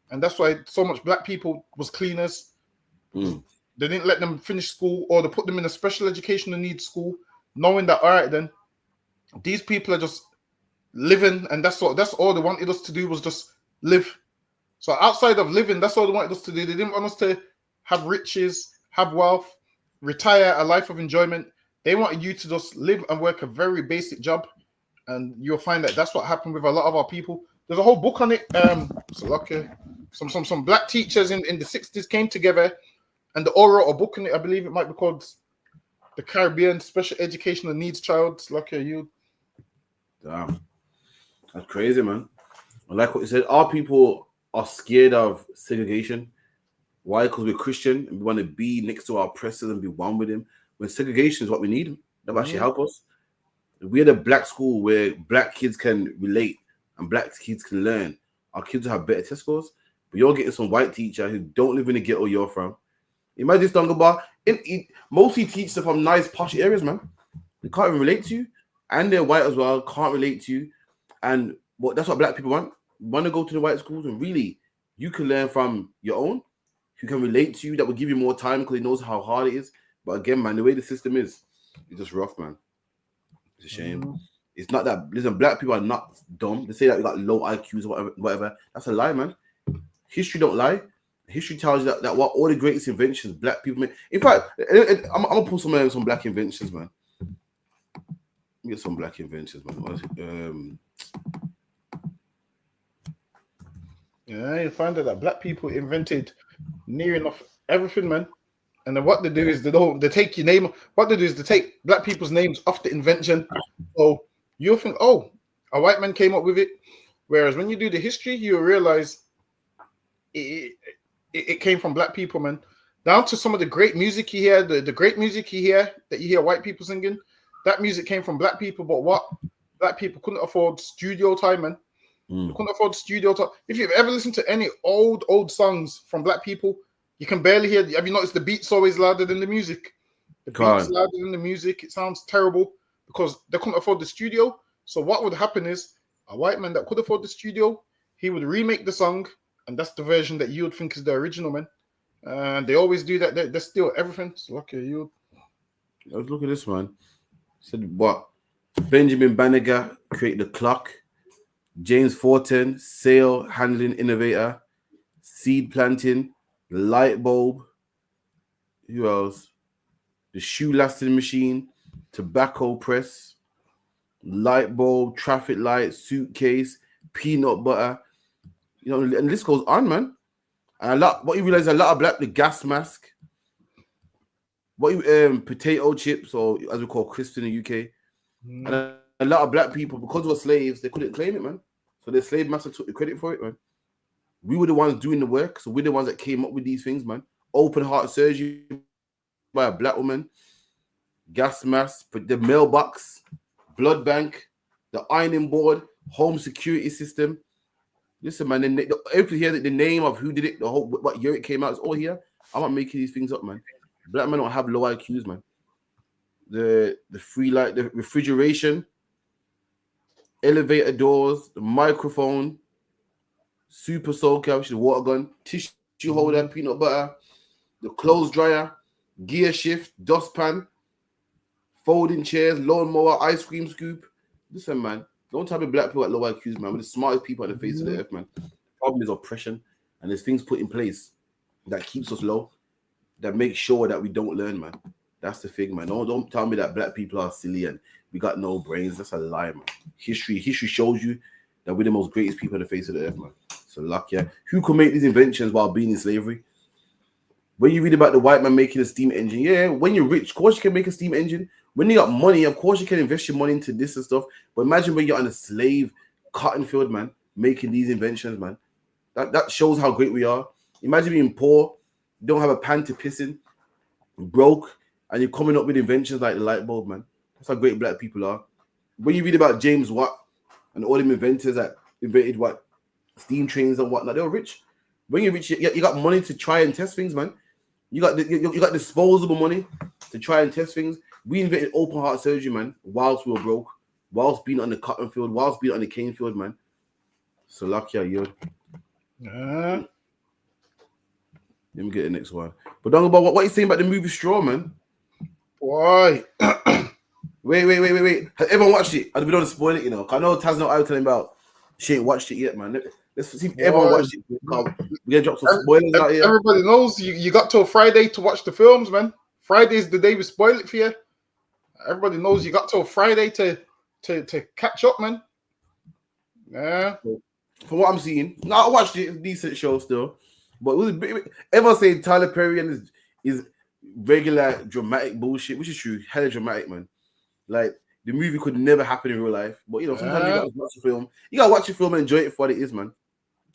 And that's why so much black people was cleaners. They didn't let them finish school, or they put them in a special educational needs school, knowing that, all right, then, these people are just living, and that's all they wanted us to do was just live. So outside of living, that's all they wanted us to do. They didn't want us to have riches, have wealth, retire a life of enjoyment. They wanted you to just live and work a very basic job. And you'll find that that's what happened with a lot of our people. There's a whole book on it. So like some black teachers in the 60s came together, and they all wrote a book on it. I believe it might be called The Caribbean Special Educational Needs Child. Like you. Damn. That's crazy, man. I like what you said. Our people are scared of segregation. Why? Because we're Christian and we want to be next to our oppressors and be one with him. When segregation is what we need, that will actually help us. We're the black school where black kids can relate and black kids can learn. Our kids will have better test scores. But you're getting some white teacher who don't live in the ghetto you're from. Imagine this Dunga bar. Mostly teachers are from nice posh areas, man. They can't even relate to you. And they're white as well, can't relate to you. And that's what black people want. Want to go to the white schools, and really, you can learn from your own, who can relate to you, that will give you more time because he knows how hard it is. But again, man, the way the system is, it's just rough, man. It's a shame. It's not that, listen, black people are not dumb. They say that we got low IQs or whatever. That's a lie, man. History don't lie. History tells you that what all the greatest inventions black people made. In fact, I'm gonna pull some black inventions, man. Let me get some black inventions, man. Yeah, you find that black people invented near enough everything, man. And then what they do is they take your name. What they do is they take black people's names off the invention. So you'll think, oh, a white man came up with it. Whereas when you do the history, you'll realize it came from black people, man. Down to some of the great music you hear, the great music you hear that you hear white people singing, that music came from black people. But what? Black people couldn't afford studio time, man. You couldn't afford studio time. If you've ever listened to any old songs from black people, you can barely hear. Have you noticed the beat's always louder than the music? The beat's louder than the music. It sounds terrible because they couldn't afford the studio. So what would happen is a white man that could afford the studio, he would remake the song, and that's the version that you would think is the original, man. And they always do that. They steal everything. So okay, Let's look at this, man. Said what? Benjamin Banneker created the clock. James Fortin, sail handling innovator, seed planting, light bulb. Who else? The shoe lasting machine, tobacco press, light bulb, traffic light, suitcase, peanut butter. You know, and this goes on, man. And what you realize, a lot of black, the gas mask, potato chips, or as we call crisps in the UK, and a lot of black people, because we're slaves, they couldn't claim it, man. So the slave master took the credit for it, man. We were the ones doing the work, so we're the ones that came up with these things, man. Open heart surgery by a black woman, gas mask, the mailbox, blood bank, the ironing board, home security system. Listen, man, everything here, the name of who did it, what year it came out, is all here. I'm not making these things up, man. Black men don't have low IQs, man. The free light, the refrigeration, elevator doors, the microphone, super soaker, which is a water gun, tissue holder, peanut butter, the clothes dryer, gear shift, dustpan, folding chairs, lawnmower, ice cream scoop. Listen, man, don't tell me black people at low IQs, man. We're the smartest people on the face of the earth, man. The problem is oppression, and there's things put in place that keeps us low, that makes sure that we don't learn, man. That's the thing, man. Don't tell me that black people are silly and we got no brains. That's a lie, man. History shows you that we're the most greatest people on the face of the earth, man. So luck, yeah. Who could make these inventions while being in slavery? When you read about the white man making a steam engine, yeah, when you're rich, of course you can make a steam engine. When you got money, of course you can invest your money into this and stuff. But imagine when you're on a slave cotton field, man, making these inventions, man. That shows how great we are. Imagine being poor, don't have a pan to piss in, broke, and you're coming up with inventions like the light bulb, man. That's how great black people are. When you read about James Watt and all them inventors that invented what steam trains and whatnot, they were rich. When you're rich, you got money to try and test things, man. You got disposable money to try and test things. We invented open heart surgery, man, whilst we were broke, whilst being on the cotton field, whilst being on the cane field, man. So lucky are you. Let me get the next one. But don't about what you saying about the movie Straw, man? Why? Wait. Has everyone watched it? We don't spoil it, you know. I know Taz not out telling about she ain't watched it yet, man. Let's see if everyone watched it. We're gonna drop some spoilers out here. Everybody knows you got till Friday to watch the films, man. Friday is the day we spoil it for you. Everybody knows you got till Friday to catch up, man. Yeah. From what I'm seeing, I watched it. It's a decent show still, but everyone saying Tyler Perry and is regular dramatic bullshit, which is true. Hella dramatic, man. Like the movie could never happen in real life, but you know sometimes you gotta watch the film. You gotta watch the film and enjoy it for what it is, man.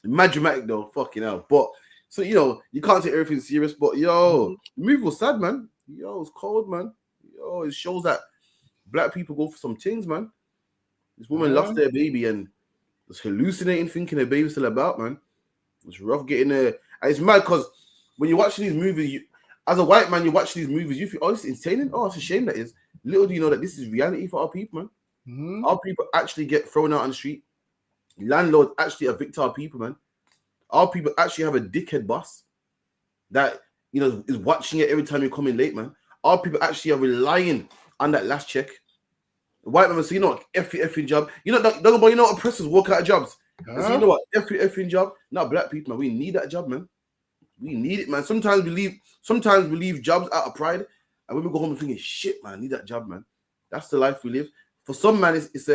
Mad dramatic though, fucking hell. But so you know you can't take everything serious. But yo, the movie was sad, man. Yo, it's cold, man. Yo, it shows that black people go for some things, man. This woman lost their baby and was hallucinating, thinking her baby's still about, man. It's rough getting there. And it's mad because when you're watching these movies, as a white man, you watch these movies, you feel, oh, this is entertaining. Oh, it's a shame that is. Little do you know that this is reality for our people, man. Our people actually get thrown out on the street. Landlords actually evict our people, man. Our people actually have a dickhead boss that, you know, is watching it every time you come in late, man. Our people actually are relying on that last check. The white man will say, you know what, effing job. You know, you know what oppressors walk out of jobs. So you know what, effing job. Not black people, man. We need that job, man. We need it, man. Sometimes we leave jobs out of pride, and when we go home, we're thinking, shit, man, I need that job, man. That's the life we live. For some, man, it's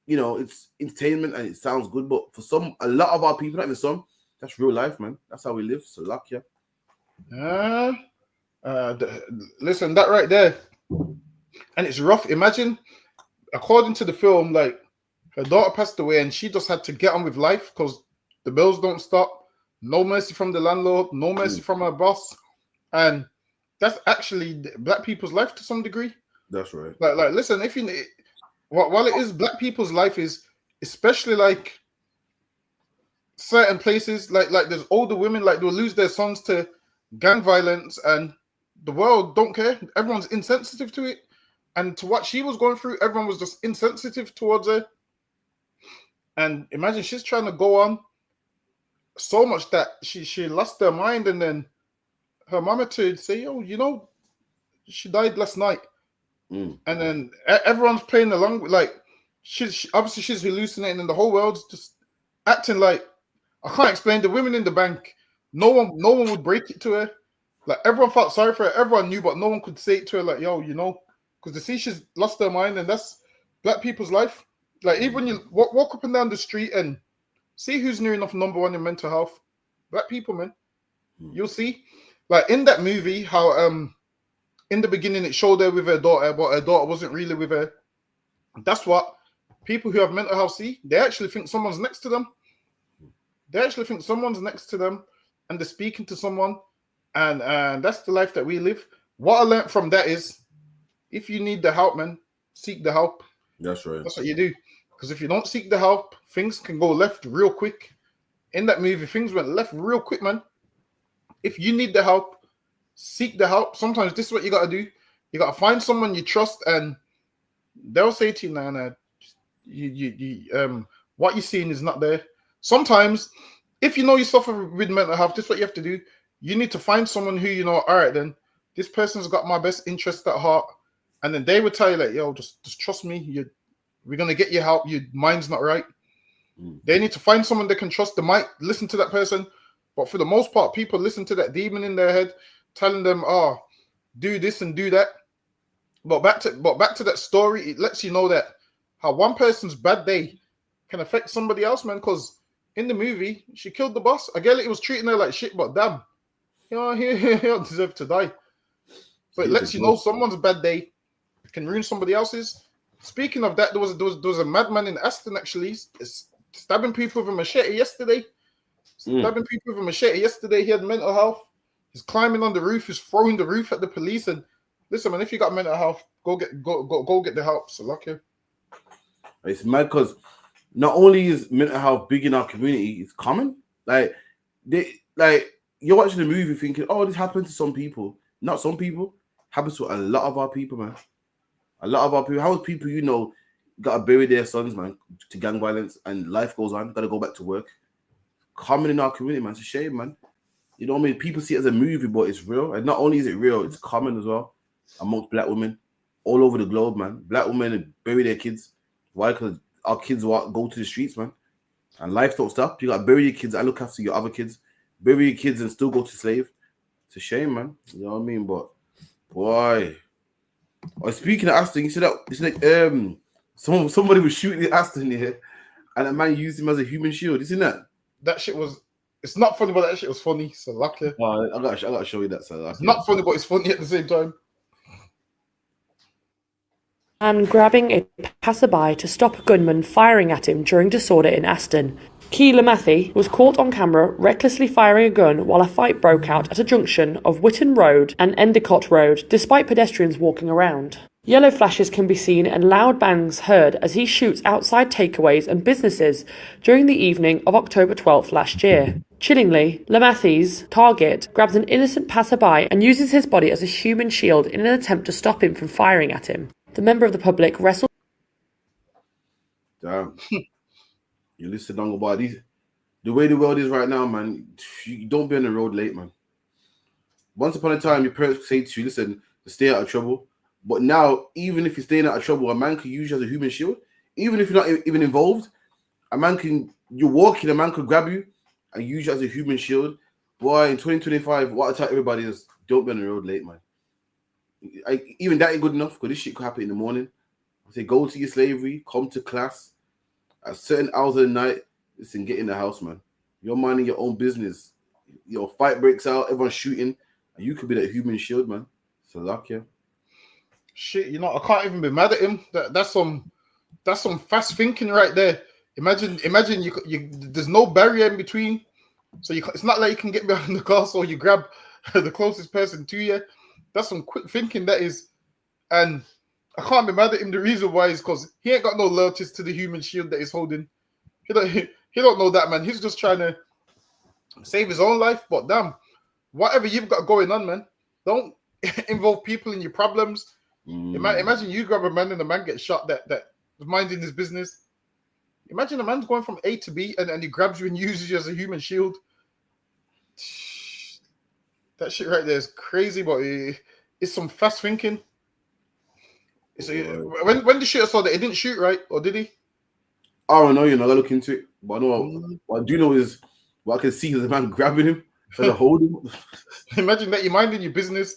you know, it's entertainment and it sounds good, but for a lot of our people, not even some, that's real life, man. That's how we live. So luck, yeah. Listen, that right there, and it's rough. Imagine, according to the film, like her daughter passed away, and she just had to get on with life because the bills don't stop. No mercy from the landlord, no mercy from her boss, and that's actually black people's life to some degree. That's right. Like, listen, if you while it is black people's life, is especially like certain places, like there's older women, like they'll lose their sons to gang violence, and the world don't care. Everyone's insensitive to it, and to what she was going through, everyone was just insensitive towards her. And imagine she's trying to go on so much that she lost her mind, and then her mama to say, "Oh, you know, she died last night," and then everyone's playing along. Like she's obviously she's hallucinating, and the whole world's just acting like, I can't explain. The women in the bank, no one would break it to her. Like everyone felt sorry for her. Everyone knew, but no one could say it to her. Like, yo, you know, because they see she's lost her mind, and that's black people's life. Like even when you walk up and down the street and see who's near enough number one in mental health, black people, man. You'll see, like in that movie, how in the beginning it showed her with her daughter, but her daughter wasn't really with her. That's what people who have mental health see. They actually think someone's next to them. They actually think someone's next to them, and they're speaking to someone, and that's the life that we live. What I learned from that is, if you need the help, man, seek the help. That's right. That's what you do. Because if you don't seek the help, things can go left real quick. In that movie, things went left real quick, man. If you need the help, seek the help. Sometimes this is what you got to do. You got to find someone you trust, and they'll say to you, "Nah, what you're seeing is not there." Sometimes, if you know you suffer with mental health, this is what you have to do. You need to find someone who you know, all right, then, this person's got my best interest at heart. and then they would tell you like, yo, just trust me. We're gonna get you help. Your mind's not right. They need to find someone they can trust. They might listen to that person, but for the most part, people listen to that demon in their head, telling them, "Oh, do this and do that." But back to that story, it lets you know that how one person's bad day can affect somebody else, man. Because in the movie, she killed the boss. I get it was treating her like shit, but damn, he don't deserve to die. So it lets you know someone's bad day can ruin somebody else's. Speaking of that, there was a madman in Aston actually stabbing people with a machete yesterday. He had mental health. He's climbing on the roof. He's throwing the roof at the police. And listen, man, if you got mental health, go get the help. So lucky. It's mad because not only is mental health big in our community, it's common. Like you're watching the movie thinking, oh, this happened to some people. Not some people. Happens to a lot of our people, man. A lot of our people. How people gotta bury their sons, man, to gang violence, and life goes on. Gotta go back to work. Common in our community, man. It's a shame, man. You know what I mean? People see it as a movie, but it's real. And not only is it real, it's common as well amongst black women all over the globe, man. Black women bury their kids. Why? Because our kids go to the streets, man. And life don't stop. You gotta bury your kids and look after your other kids. Bury your kids and still go to slave. It's a shame, man. You know what I mean? But boy. Speaking of Aston, you said that somebody was shooting at Aston here, and a man used him as a human shield. You seen that? That shit was. It's not funny, but that shit was funny. So lucky. Well, I gotta show you that. So it's not funny, but it's funny at the same time. And grabbing a passerby to stop a gunman firing at him during disorder in Aston. Keela Mathy was caught on camera recklessly firing a gun while a fight broke out at a junction of Witton Road and Endicott Road, despite pedestrians walking around. Yellow flashes can be seen and loud bangs heard as he shoots outside takeaways and businesses during the evening of October 12th last year. Chillingly, Lamathy's target grabs an innocent passerby and uses his body as a human shield in an attempt to stop him from firing at him. The member of the public wrestled. Damn. You listen down about these. The way the world is right now, man, you don't be on the road late, man. Once upon a time, your parents say to you, listen, to stay out of trouble. But now, even if you're staying out of trouble, a man can use you as a human shield. Even if you're not even involved, you're walking, a man could grab you and use you as a human shield. Boy, in 2025, what I tell everybody is, don't be on the road late, man. Even that ain't good enough, because this shit could happen in the morning. I say, go to your slavery, come to class. At certain hours of the night, listen, get in the house, man. You're minding your own business. Your fight breaks out, everyone's shooting, and you could be that human shield, man. So luck, yeah. Shit, I can't even be mad at him. That's some fast thinking right there. Imagine you there's no barrier in between, so it's not like you can get behind the car, so you grab the closest person to you. That's some quick thinking, that is, and I can't be mad at him. The reason why is because he ain't got no loyalties to the human shield that he's holding. He don't know that, man. He's just trying to save his own life. But damn, whatever you've got going on, man, don't involve people in your problems. Imagine you grab a man and the man gets shot that was minding his business. Imagine a man's going from A to B and he grabs you and uses you as a human shield. That shit right there is crazy, but it's some fast thinking. When the shooter saw that, he didn't shoot, right? Or did he? I don't know. You're not gonna look into it. But I know what I do know is what I can see is the man grabbing him, trying to hold him. Imagine that you're minding your business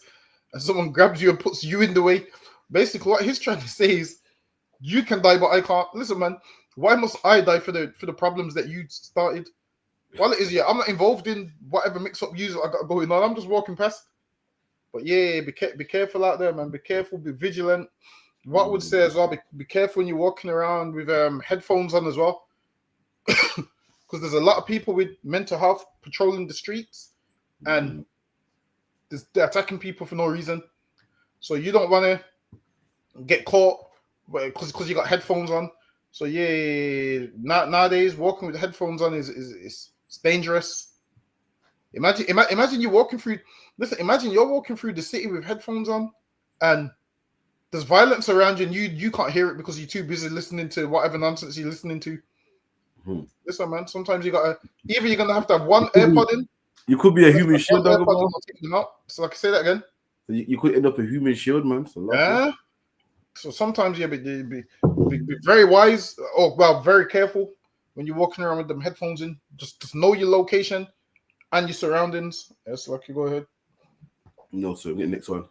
and someone grabs you and puts you in the way. Basically, what he's trying to say is, you can die, but I can't. Listen, man, why must I die for the problems that you started? Well, it is, yeah, I'm not involved in whatever mix-up I got going on. I'm just walking past. But yeah, be careful out there, man. Be careful, be vigilant. What I would say as well, be careful when you're walking around with headphones on as well. Because there's a lot of people with mental health patrolling the streets and they're attacking people for no reason. So you don't want to get caught because you got headphones on. So yeah, nowadays walking with headphones on is dangerous. Imagine you're walking through. Listen, imagine you're walking through the city with headphones on, and there's violence around you, and you can't hear it because you're too busy listening to whatever nonsense you're listening to. Listen, man. Sometimes you're gonna have to have one AirPod in. You could be a human shield. So I can say that again. You could end up a human shield, man. So yeah. So sometimes be very wise, or well, very careful when you're walking around with them headphones in. Just know your location and your surroundings. Yes, Lucky, go ahead. No, sir. Get the next one.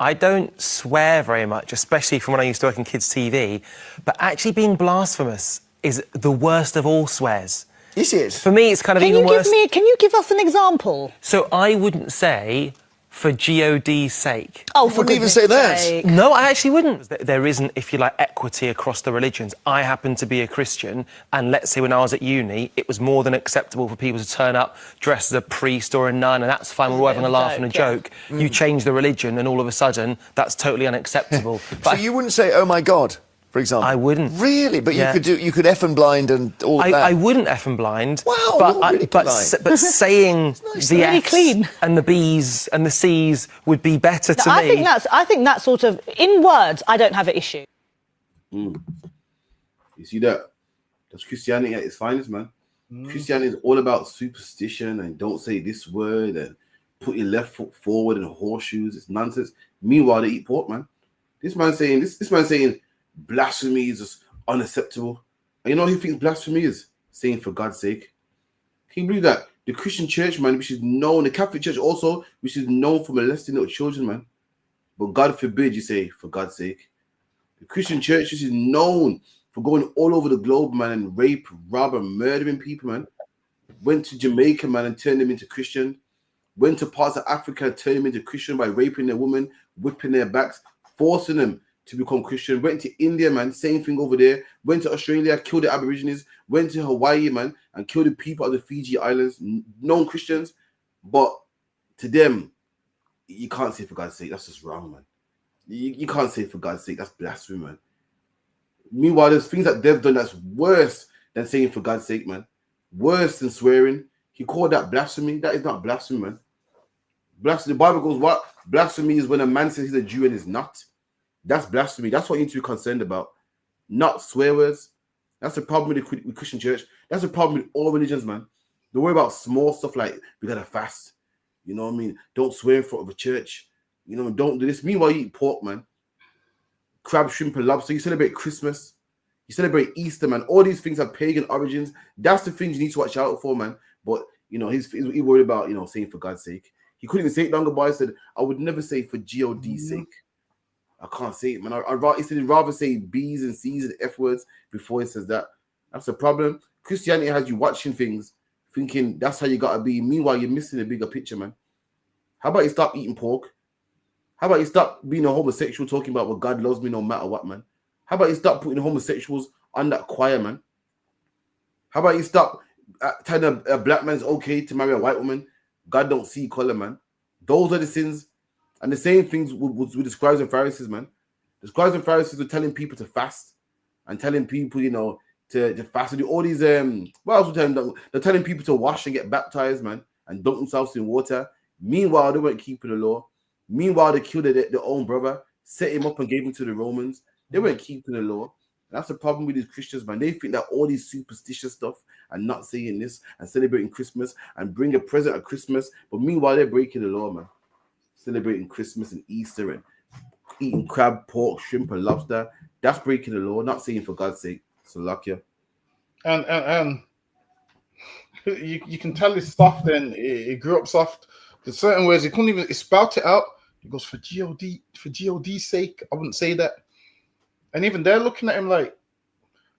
I don't swear very much, especially from when I used to work in kids' TV, but actually being blasphemous is the worst of all swears. Is it? For me, it's kind of even worse. Can you give us an example? So I wouldn't say for God's sake. Oh, you wouldn't even say that. No, I actually wouldn't. There isn't, if you like, equity across the religions. I happen to be a Christian, and let's say when I was at uni, it was more than acceptable for people to turn up dressed as a priest or a nun, and that's fine, we're all having a laugh and a joke. You change the religion, and all of a sudden, that's totally unacceptable. So you wouldn't say, oh my God, for example? I wouldn't. Really? But you could F and blind and all that? I wouldn't F and blind. Wow, but saying the F's and the B's and the C's would be better to me. I think that's sort of, in words, I don't have an issue. You see that? That's Christianity at its finest, man. Christianity is all about superstition and don't say this word and put your left foot forward and horseshoes. It's nonsense. Meanwhile, they eat pork, man. This man saying blasphemy is just unacceptable. And you know who thinks blasphemy is? Saying for God's sake. Can you believe that? The Christian church, man, which is known, the Catholic church also, which is known for molesting little children, man. But God forbid you say, for God's sake. The Christian church, which is known for going all over the globe, man, and rape, rob, and murdering people, man. Went to Jamaica, man, and turned them into Christian. Went to parts of Africa and turned them into Christian by raping their women, whipping their backs, forcing them to become Christian. Went to India, man, same thing over there. Went to Australia, killed the Aborigines. Went to Hawaii, man, and killed the people of the Fiji Islands, known Christians. But to them, you can't say for God's sake. That's just wrong, man. You can't say for God's sake. That's blasphemy, man. Meanwhile, there's things that they've done that's worse than saying for God's sake, man. Worse than swearing. He called that blasphemy. That is not blasphemy, man. Blasphemy. The Bible goes, what? Blasphemy is when a man says he's a Jew and is not. That's blasphemy. That's what you need to be concerned about. Not swear words. That's the problem with the Christian church. That's the problem with all religions, man. They worry about small stuff like, we gotta fast. You know what I mean? Don't swear in front of a church. You know, don't do this. Meanwhile, you eat pork, man. Crab, shrimp, and lobster. You celebrate Christmas. You celebrate Easter, man. All these things have pagan origins. That's the things you need to watch out for, man. But, you know, he's worried about, you know, saying for God's sake. He couldn't even say it longer, but I said, I would never say for God's sake. I can't say it, man. He'd rather say B's and C's and F words before he says that. That's the problem. Christianity has you watching things, thinking that's how you got to be. Meanwhile, you're missing the bigger picture, man. How about you stop eating pork? How about you stop being a homosexual, talking about, well, God loves me no matter what, man? How about you stop putting homosexuals on that choir, man? How about you stop telling a black man's okay to marry a white woman? God don't see color, man. Those are the sins. And the same things with the scribes and Pharisees, man. The scribes and Pharisees were telling people to fast and telling people, you know, to fast and do all these, what else were telling them? They're telling people to wash and get baptized, man, and dunk themselves in water. Meanwhile, they weren't keeping the law. Meanwhile, they killed their own brother, set him up and gave him to the Romans. They weren't keeping the law. And that's the problem with these Christians, man. They think that all these superstitious stuff and not saying this and celebrating Christmas and bring a present at Christmas. But meanwhile, they're breaking the law, man. Celebrating Christmas and Easter and eating crab, pork, shrimp, and lobster. That's breaking the law, not saying for God's sake. So luck you. And you can tell it's soft and it grew up soft. There's certain words he couldn't even spout it out. He goes, for God's sake, I wouldn't say that. And even they're looking at him like,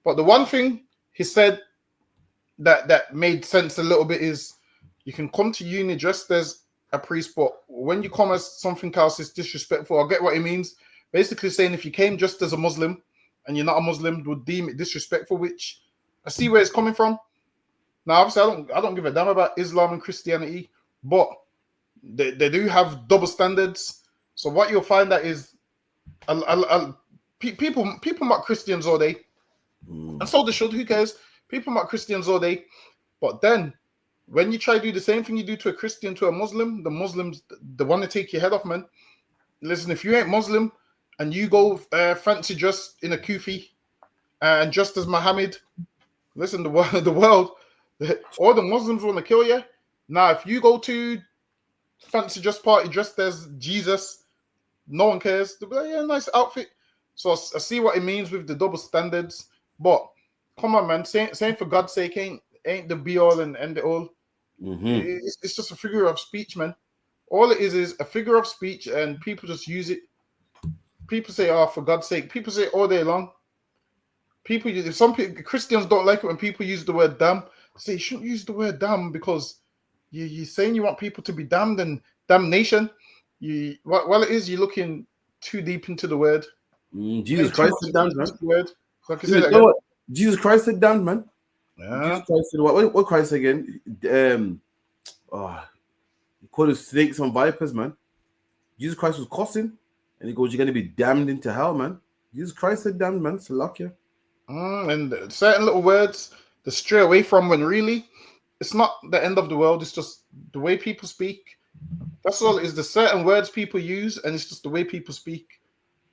but the one thing he said that made sense a little bit is you can come to uni dressed as a priest, but when you come as something else, it's disrespectful. I get what he means. Basically saying if you came just as a Muslim and you're not a Muslim, would deem it disrespectful, which I see where it's coming from. Now, obviously, I don't give a damn about Islam and Christianity, but they do have double standards. So what you'll find that is people mock Christians all day, and so they should. Who cares? People mock Christians all day, but then when you try to do the same thing you do to a Christian to a Muslim, the Muslims they want to take your head off, man. Listen, if you ain't Muslim and you go fancy dressed in a kufi and just as Muhammad, listen, the world, all the Muslims want to kill you. Now, if you go to fancy dress party dressed as Jesus No one cares. They'll be like, yeah, nice outfit. So I see what it means with the double standards. But come on, man, saying for God's sake ain't the be all and end all. It's just a figure of speech, man. All it is a figure of speech, and people just use it. People say, "Oh, for God's sake." People say it all day long. Some people, Christians don't like it when people use the word damn. They say you shouldn't use the word damn because you're saying you want people to be damned and damnation. Well, it is you're looking too deep into the word. Jesus Christ said damned, man. Word. So You know what? Jesus Christ said damned, man. Yeah. Jesus Christ said what Christ again? He called us snakes and vipers, man. Jesus Christ was cussing, and he goes, "You're gonna be damned into hell, man." Jesus Christ said damned, man. So luck you. And certain little words to stray away from when really it's not the end of the world. It's just the way people speak. That's all it is. The certain words people use, and it's just the way people speak.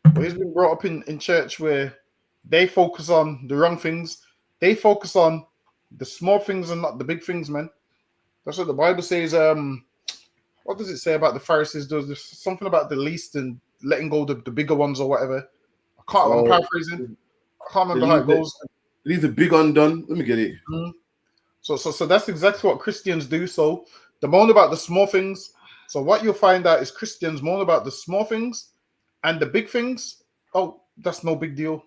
But he's been brought up in church where they focus on the wrong things. They focus on the small things and not the big things, man. That's what the Bible says. What does it say about the Pharisees? There's something about the least and letting go the bigger ones or whatever. I'm paraphrasing. I can't remember how it goes. Leave the big undone. Let me get it. So that's exactly what Christians do. So they moan about the small things. So what you'll find out is Christians moan about the small things, and the big things, oh, that's no big deal.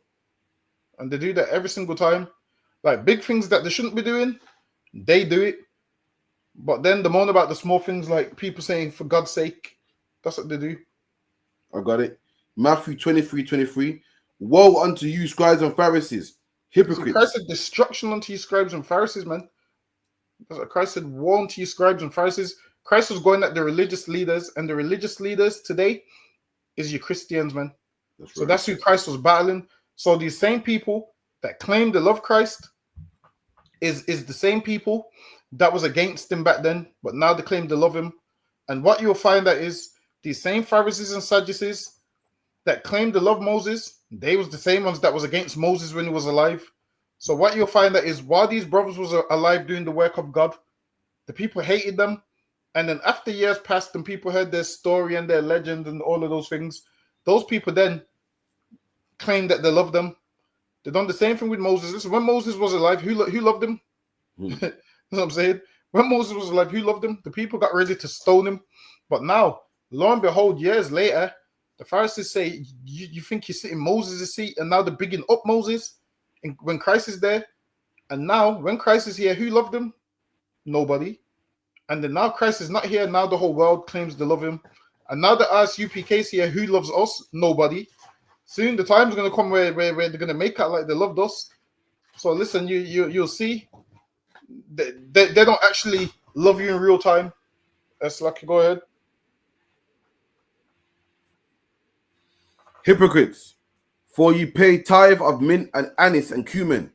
And they do that every single time. Like big things that they shouldn't be doing, they do it. But then they moan about the small things, like people saying, for God's sake. That's what they do. I got it. Matthew 23:23. Woe unto you, scribes and Pharisees, hypocrites. So Christ said, destruction unto you, scribes and Pharisees, man. That's what Christ said, woe unto you, scribes and Pharisees. Christ was going at the religious leaders, and the religious leaders today is your Christians, man. So that's who Christ was battling. So these same people that claim to love Christ is the same people that was against him back then, but now they claim to love him. And what you'll find that is these same Pharisees and Sadducees that claimed to love Moses, they was the same ones that was against Moses when he was alive. So what you'll find that is while these brothers was alive doing the work of God, the people hated them. And then after years passed and people heard their story and their legend and all of those things, those people then claimed that they loved them. They done the same thing with Moses. Listen, when Moses was alive, who loved him? That's what I'm saying. When Moses was alive, who loved him? The people got ready to stone him. But now, lo and behold, years later, the Pharisees say, you think you're sitting in Moses' seat, and now they're bigging up Moses when Christ is there. And now, when Christ is here, who loved him? Nobody. And then now Christ is not here. Now the whole world claims to love him. And now the ISUPK is here. Who loves us? Nobody. Soon the time's going to come where they're going to make out like they loved us. So listen, you'll see. They don't actually love you in real time. That's lucky. Go ahead. Hypocrites, for you pay tithe of mint and anise and cumin,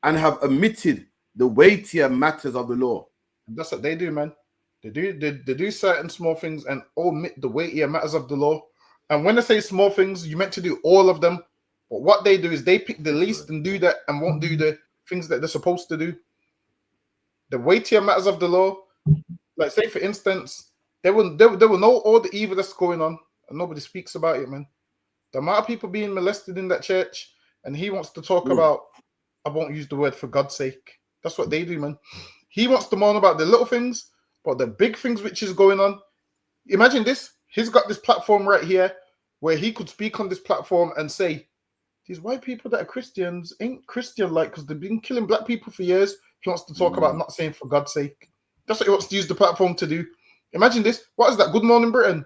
and have omitted the weightier matters of the law. That's what they do, man. They do certain small things and omit the weightier matters of the law. And when I say small things, you meant to do all of them. But what they do is they pick the least and do that and won't do the things that they're supposed to do. The weightier matters of the law, like say for instance, they will know all the evil that's going on and nobody speaks about it, man. The amount of people being molested in that church, and he wants to talk about, I won't use the word for God's sake. That's what they do, man. He wants to moan about the little things, but the big things which is going on. Imagine this. He's got this platform right here where he could speak on this platform and say, these white people that are Christians ain't Christian-like because they've been killing black people for years. He wants to talk about not saying for God's sake. That's what he wants to use the platform to do. Imagine this. What is that? Good Morning Britain.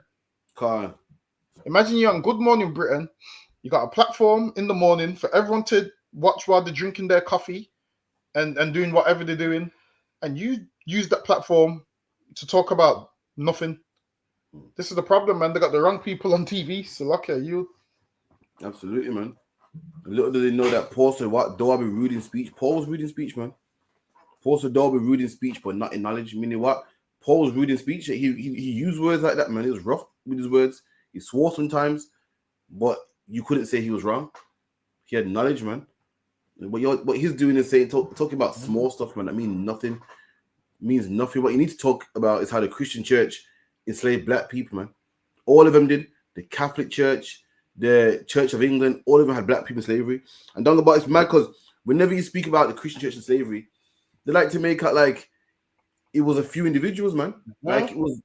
Imagine you're on Good Morning Britain. You got a platform in the morning for everyone to watch while they're drinking their coffee and doing whatever they're doing. And you use that platform to talk about nothing. This is the problem, man. They got the wrong people on TV. So lucky you. Absolutely, man. Little do they know that Paul said what Darby rude in speech. Paul was rude in speech, man. Paul said Darby rude in speech, but not in knowledge. Meaning what? Paul was rude in speech. He used words like that, man. He was rough with his words. He swore sometimes, but you couldn't say he was wrong. He had knowledge, man. What he's doing is saying talking about small stuff, man. That means nothing. Means nothing. What you need to talk about is how the Christian church enslaved black people, man. All of them did. the Catholic Church, the Church of England, all of them had black people in slavery. And don't go about it's mad because whenever you speak about the Christian Church and slavery, they like to make out like it was a few individuals, man. Like it was,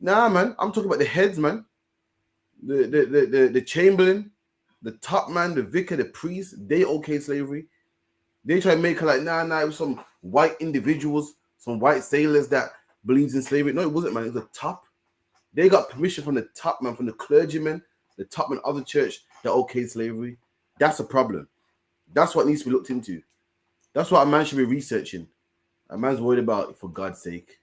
nah, man. I'm talking about the heads, man. The Chamberlain, the top man, the vicar, the priest. They okayed slavery. They try to make it like, nah, it was some white individuals, some white sailors that believes in slavery. No, it wasn't, man. It was the top. They got permission from the top, man, from the clergymen, the top man of the church that okayed slavery. That's a problem. That's what needs to be looked into. That's what a man should be researching. A man's worried about, for God's sake.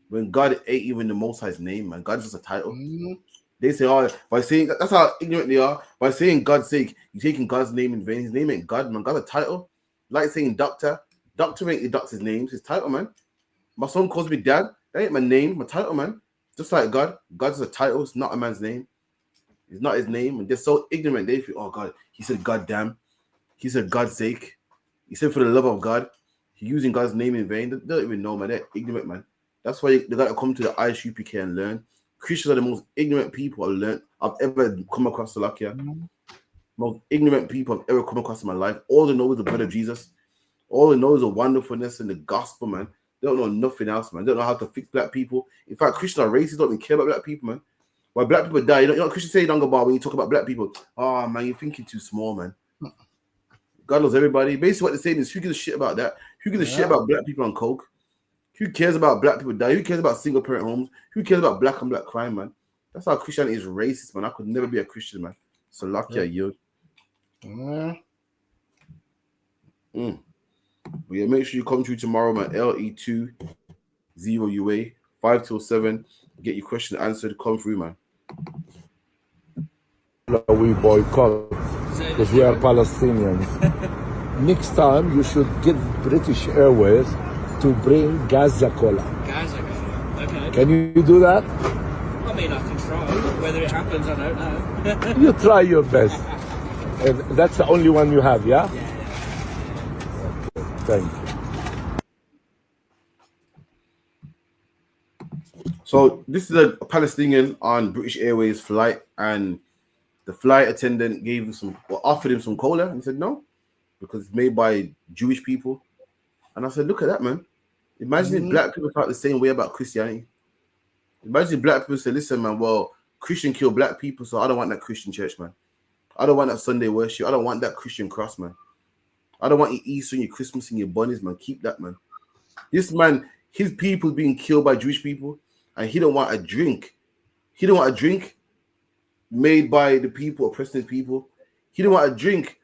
When God ain't even the Most High's name, man. God is just a title. They say, oh, by saying, that's how ignorant they are. By saying God's sake, you're taking God's name in vain. His name ain't God, man. God's a title. Like saying doctor. Doctor ain't the doctor's name. It's his title, man. My son calls me dad. That ain't my name, my title, man. Just like God. God's a title. It's not a man's name. It's not his name. And they're so ignorant. They think, oh, God. He said, God damn. He said, God's sake. He said, for the love of God. He's using God's name in vain. They don't even know, man. They're ignorant, man. That's why they got to come to the ISUPK and learn. Christians are the most ignorant people I've ever come across, Salakia. Most ignorant people I've ever come across in my life. All they know is the blood of Jesus. All they know is the wonderfulness and the gospel, man. They don't know nothing else, man. They don't know how to fix black people. In fact, Christians are racist. Don't even care about black people, man. When black people die, you know what Christians say, don't go about when you talk about black people. Oh, man, you're thinking too small, man. God loves everybody. Basically, what they're saying is, who gives a shit about that? Who gives a shit about black people on coke? Who cares about black people die? Who cares about single parent homes? Who cares about black on black crime, man? That's how Christianity is racist, man. I could never be a Christian, man. So lucky you. But yeah, make sure you come through tomorrow, man. LE20UA 5 till 7. Get your question answered. Come through, man. We boycott because we are Palestinians. Next time, you should get British Airways to bring Gaza Cola. Gaza Cola, okay. Can you do that? I mean, I can try. Whether it happens, I don't know. You try your best. That's the only one you have, yeah? Yeah. Okay, thank you. So this is a Palestinian on British Airways flight, and the flight attendant gave him offered him some cola, and he said no, because it's made by Jewish people. And I said, look at that, man. Imagine if black people felt the same way about Christianity. Imagine if black people said, listen, man, well, Christian kill black people, so I don't want that Christian church, man. I don't want that Sunday worship. I don't want that Christian cross, man. I don't want your Easter and your Christmas and your bunnies, man. Keep that, man. This man, his people being killed by Jewish people, and he don't want a drink. He don't want a drink made by the people, oppressing his people. He don't want a drink,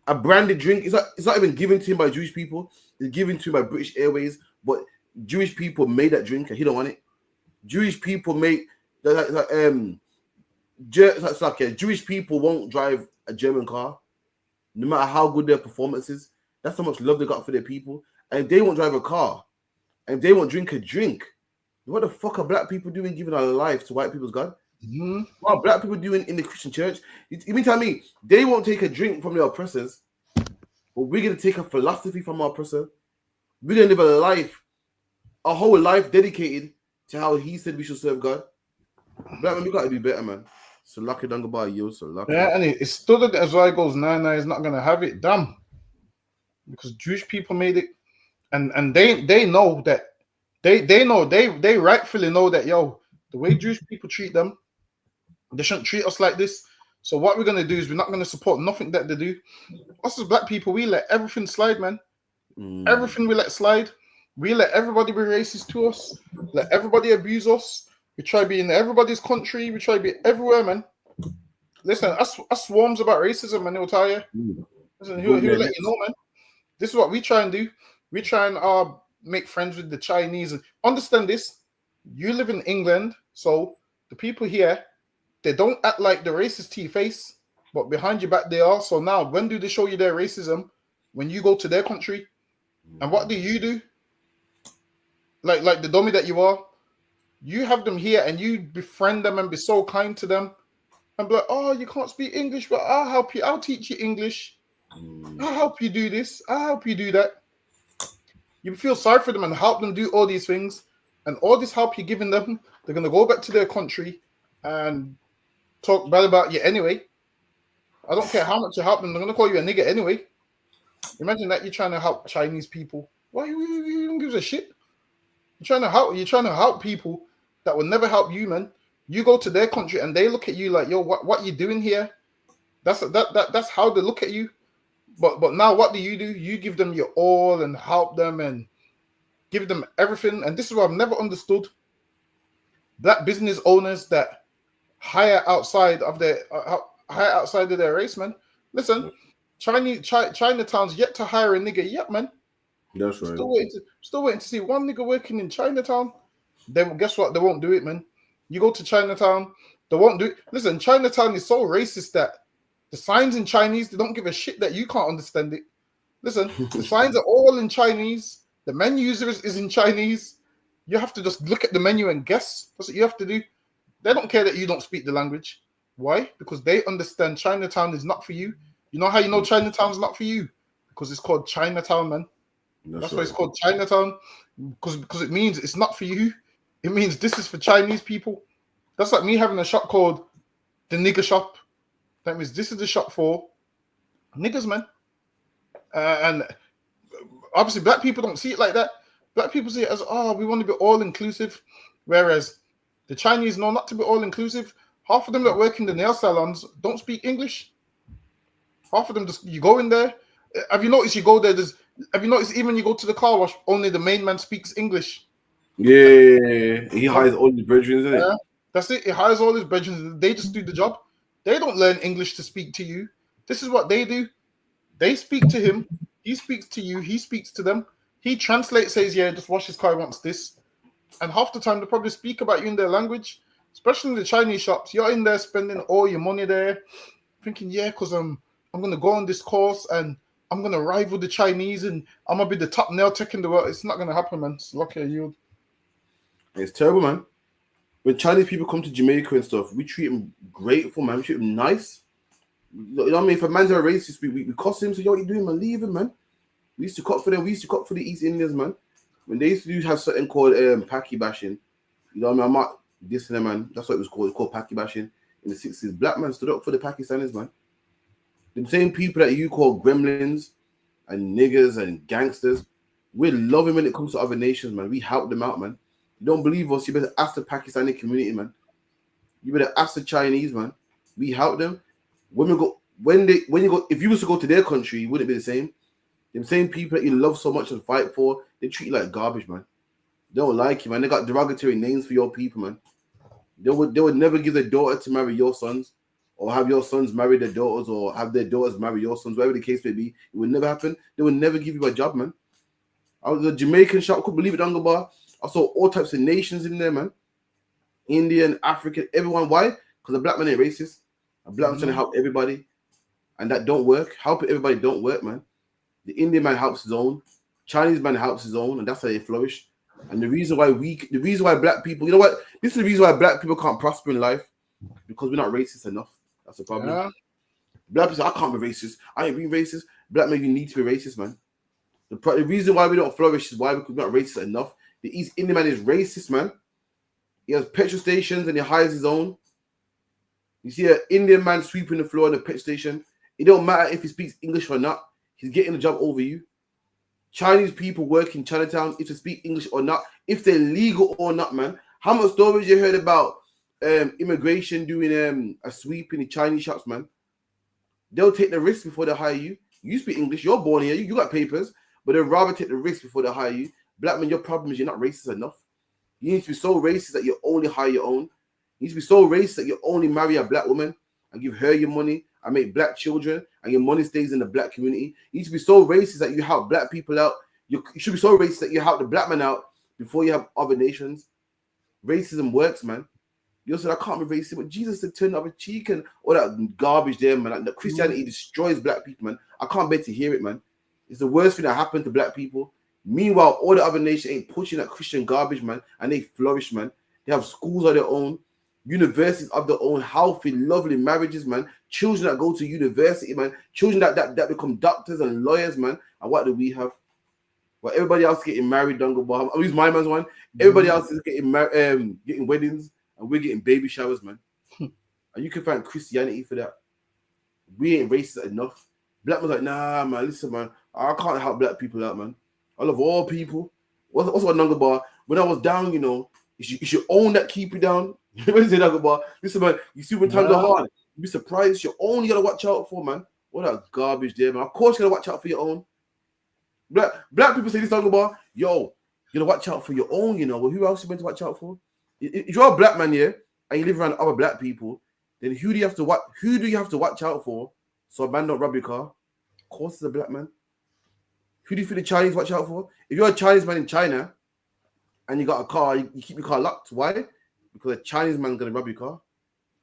a branded drink. It's not even given to him by Jewish people. It's given to him by British Airways, but Jewish people made that drink, and he don't want it. Jewish people make Jewish people won't drive a German car, no matter how good their performance is. That's how much love they got for their people. And if they won't drive a car, and if they won't drink a drink, what the fuck are black people doing giving our life to white people's God? What are black people doing in the Christian church? You mean tell me they won't take a drink from their oppressors, but we're going to take a philosophy from our oppressor? We're going to live a life, a whole life dedicated to how he said we should serve God? Black man, we got to be better, man. So lucky don't go by you, so lucky. Yeah, and it stood it as well. Goes, no, he's not going to have it. Damn. Because Jewish people made it. And they know that. They rightfully know that, yo, the way Jewish people treat them, they shouldn't treat us like this. So what we're going to do is we're not going to support nothing that they do. Us as black people, we let everything slide, man. Everything we let slide. We let everybody be racist to us. Let everybody abuse us. We try to be in everybody's country. We try to be everywhere, man. Listen, us swarms about racism, man. It'll tell you. Listen, he'll let you know, man. This is what we try and do. We try and make friends with the Chinese. And understand this. You live in England, so the people here, they don't act like the racist to your face, but behind your back they are. So now, when do they show you their racism? When you go to their country. And what do? Like the dummy that you are, you have them here and you befriend them and be so kind to them and be like, oh, you can't speak English, but I'll help you. I'll teach you English. I'll help you do this. I'll help you do that. You feel sorry for them and help them do all these things. And all this help you're giving them, they're going to go back to their country and talk bad about you anyway. I don't care how much you help them. They're gonna call you a nigger anyway. Imagine that you're trying to help Chinese people. Why you don't give a shit? You're trying to help people that will never help you, man. You go to their country and they look at you like, yo, what you doing here? That's how they look at you. But now what do? You give them your all and help them and give them everything. And this is what I've never understood. Black business owners that hire outside of their race, man. Listen, Chinatown's yet to hire a nigga yet, man. That's right. Still waiting to see one nigga working in Chinatown. Guess what? They won't do it, man. You go to Chinatown, they won't do it. Listen, Chinatown is so racist that the signs in Chinese, they don't give a shit that you can't understand it. Listen, the signs are all in Chinese. The menu is in Chinese. You have to just look at the menu and guess. That's what you have to do. They don't care that you don't speak the language. Why? Because they understand Chinatown is not for you. You know how you know Chinatown's not for you? Because it's called Chinatown, man. That's why it's called Chinatown. Because it means it's not for you. It means this is for Chinese people. That's like me having a shop called the nigger shop. That means this is the shop for niggers, man. And obviously, black people don't see it like that. Black people see it as, oh, we want to be all inclusive. Whereas the Chinese know not to be all inclusive. Half of them that work in the nail salons don't speak English. Half of them just, you go in there. Have you noticed you go there? Have you noticed even you go to the car wash, only the main man speaks English? Yeah, he hires all his brethren, isn't it? Yeah, that's it. He hires all his brethren. They just do the job. They don't learn English to speak to you. This is what they do. They speak to him. He speaks to you. He speaks to them. He translates, says, yeah, just wash his car, he wants this. And half the time, they probably speak about you in their language, especially in the Chinese shops. You're in there spending all your money there, thinking, yeah, because I'm going to go on this course and I'm going to rival the Chinese and I'm going to be the top nail tech in the world. It's not going to happen, man. It's lucky you. It's terrible, man. When Chinese people come to Jamaica and stuff, we treat them grateful, man. We treat them nice. You know what I mean? If a man's a racist, we cuss him. So, yo, what you doing, man? Leave him, man. We used to cut for them. We used to cut for the East Indians, man. When they used to have something called Paki bashing, you know what I mean? I'm not dissing them, man. That's what it was called. It's called Paki bashing in the 60s. Black man stood up for the Pakistanis, man. The same people that you call gremlins and niggers and gangsters, we love them when it comes to other nations, man. We help them out, man. You don't believe us, you better ask the Pakistani community, man. You better ask the Chinese, man. We help them. When you go, if you was to go to their country, it wouldn't be the same. Them same people that you love so much and fight for, they treat you like garbage, man. They don't like you, man. They got derogatory names for your people, man. They would never give their daughter to marry your sons, or have your sons marry their daughters, or have their daughters marry your sons, whatever the case may be. It would never happen. They would never give you a job, man. I was a Jamaican shop, couldn't believe it, Bar. I saw all types of nations in there, man. Indian, African, everyone. Why? Because a black man ain't racist. A black man's trying to help everybody. And that don't work. Helping everybody don't work, man. The Indian man helps his own. Chinese man helps his own, and that's how they flourish. And the reason why black people, you know what? This is the reason why black people can't prosper in life, because we're not racist enough. That's the problem. Yeah. Black people say, I can't be racist. I ain't being racist. Black man, you need to be racist, man. The reason why we don't flourish is why we're not racist enough. The East Indian man is racist, man. He has petrol stations and he hires his own. You see an Indian man sweeping the floor in the petrol station. It don't matter if he speaks English or not. He's getting the job over you. Chinese people work in Chinatown, if they speak English or not, if they're legal or not, man. How much stories you heard about immigration doing a sweep in the Chinese shops, man? They'll take the risk before they hire you. You speak English, you're born here, you got papers, but they'd rather take the risk before they hire you. Black man, your problem is you're not racist enough. You need to be so racist that you only hire your own. You need to be so racist that you only marry a black woman and give her your money and make black children, and your money stays in the black community. You need to be so racist that you help black people out. You should be so racist that you help the black man out before you have other nations. Racism works, man. You said, I can't be racist, but Jesus said, turn the other cheek and all that garbage there, man. Like, the Christianity destroys black people, man. I can't bear to hear it, man. It's the worst thing that happened to black people. Meanwhile, all the other nations ain't pushing that Christian garbage, man, and they flourish, man. They have schools of their own, universities of their own, healthy, lovely marriages, man. Children that go to university, man. Children that become doctors and lawyers, man. And what do we have? Well, everybody else getting married, Dungle Bar. I'll use my man's one. Everybody else is getting weddings, and we're getting baby showers, man. And you can thank Christianity for that. We ain't racist enough. Black man's like, nah, man, listen, man, I can't help black people out, man. I love all people. What's what Nanga bar? When I was down, you know, you should own that keep you down. You know, say Nanga bar. Listen, man, you see when times are hard, you'd be surprised. You only gotta watch out for, man. What a garbage there, man. Of course you gotta watch out for your own. Black people say this Nanga bar, yo, you gotta watch out for your own, you know. Well, who else you meant to watch out for? If you're a black man, yeah, and you live around other black people, then who do you have to watch out for so a man don't rob your car? Of course it's a black man. Who do you think the Chinese watch out for? If you're a Chinese man in China and you got a car, you keep your car locked. Why? Because a Chinese man's gonna rob your car.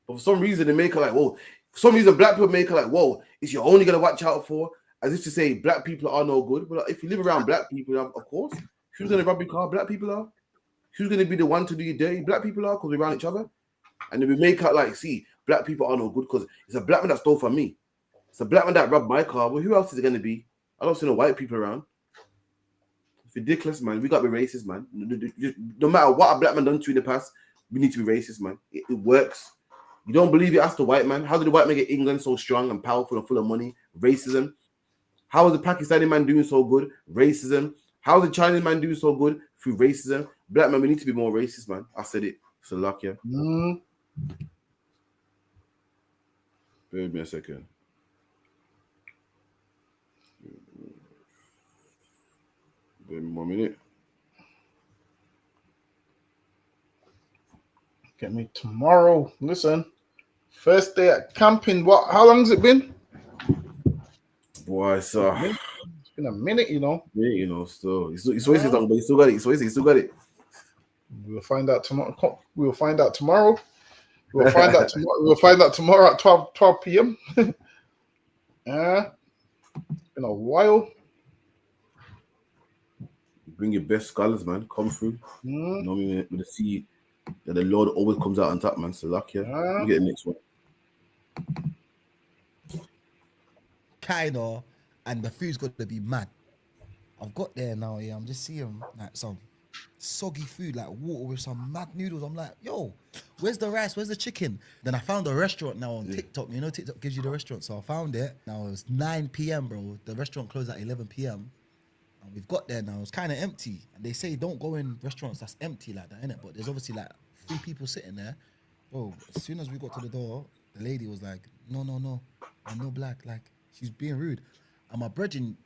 But for some reason they make her like, whoa. For some reason black people make her like, whoa, it's you're only gonna watch out for, as if to say black people are no good. Well, if you live around black people, of course, who's gonna rob your car? Black people are. Who's gonna be the one to do your dirty? Black people are, because we're around each other. And then we make her like, see, black people are no good because it's a black man that stole from me. It's a black man that robbed my car. Well, who else is it gonna be? I don't see no white people around. It's ridiculous, man. We got to be racist, man. No matter what a black man done to you in the past, we need to be racist, man. It works. You don't believe it? Ask the white man. How did the white man get England so strong and powerful and full of money? Racism. How is the Pakistani man doing so good? Racism. How is the Chinese man doing so good? Through racism. Black man, we need to be more racist, man. I said it. So luck, yeah. Give me a second. Give me 1 minute. Get me tomorrow. Listen, first day at camping. What? How long has it been? Boy, so it's been a minute, you know. Yeah, you know, still. It's always talking, but you still got it. It's always, you still got it. We'll find out tomorrow. We'll find out tomorrow. We'll find out tomorrow. We'll find out tomorrow at 12 p.m. It's been a while. Bring your best scholars, man. Come through. You know what I mean? With the see that the Lord always comes out on top, man. So luck, yeah. You get the next one. Kinda, and the food's got to be mad. I've got there now, yeah. I'm just seeing like some soggy food, like water with some mad noodles. I'm like, yo, where's the rice? Where's the chicken? Then I found a restaurant now on TikTok. You know, TikTok gives you the restaurant, so I found it. Now it's 9 p.m, bro. The restaurant closed at 11 p.m. And we've got there now. It's kind of empty. And they say don't go in restaurants that's empty like that, innit? But there's obviously like 3 people sitting there. Bro, as soon as we got to the door, the lady was like, no, I'm no black. Like, she's being rude. And my brethren,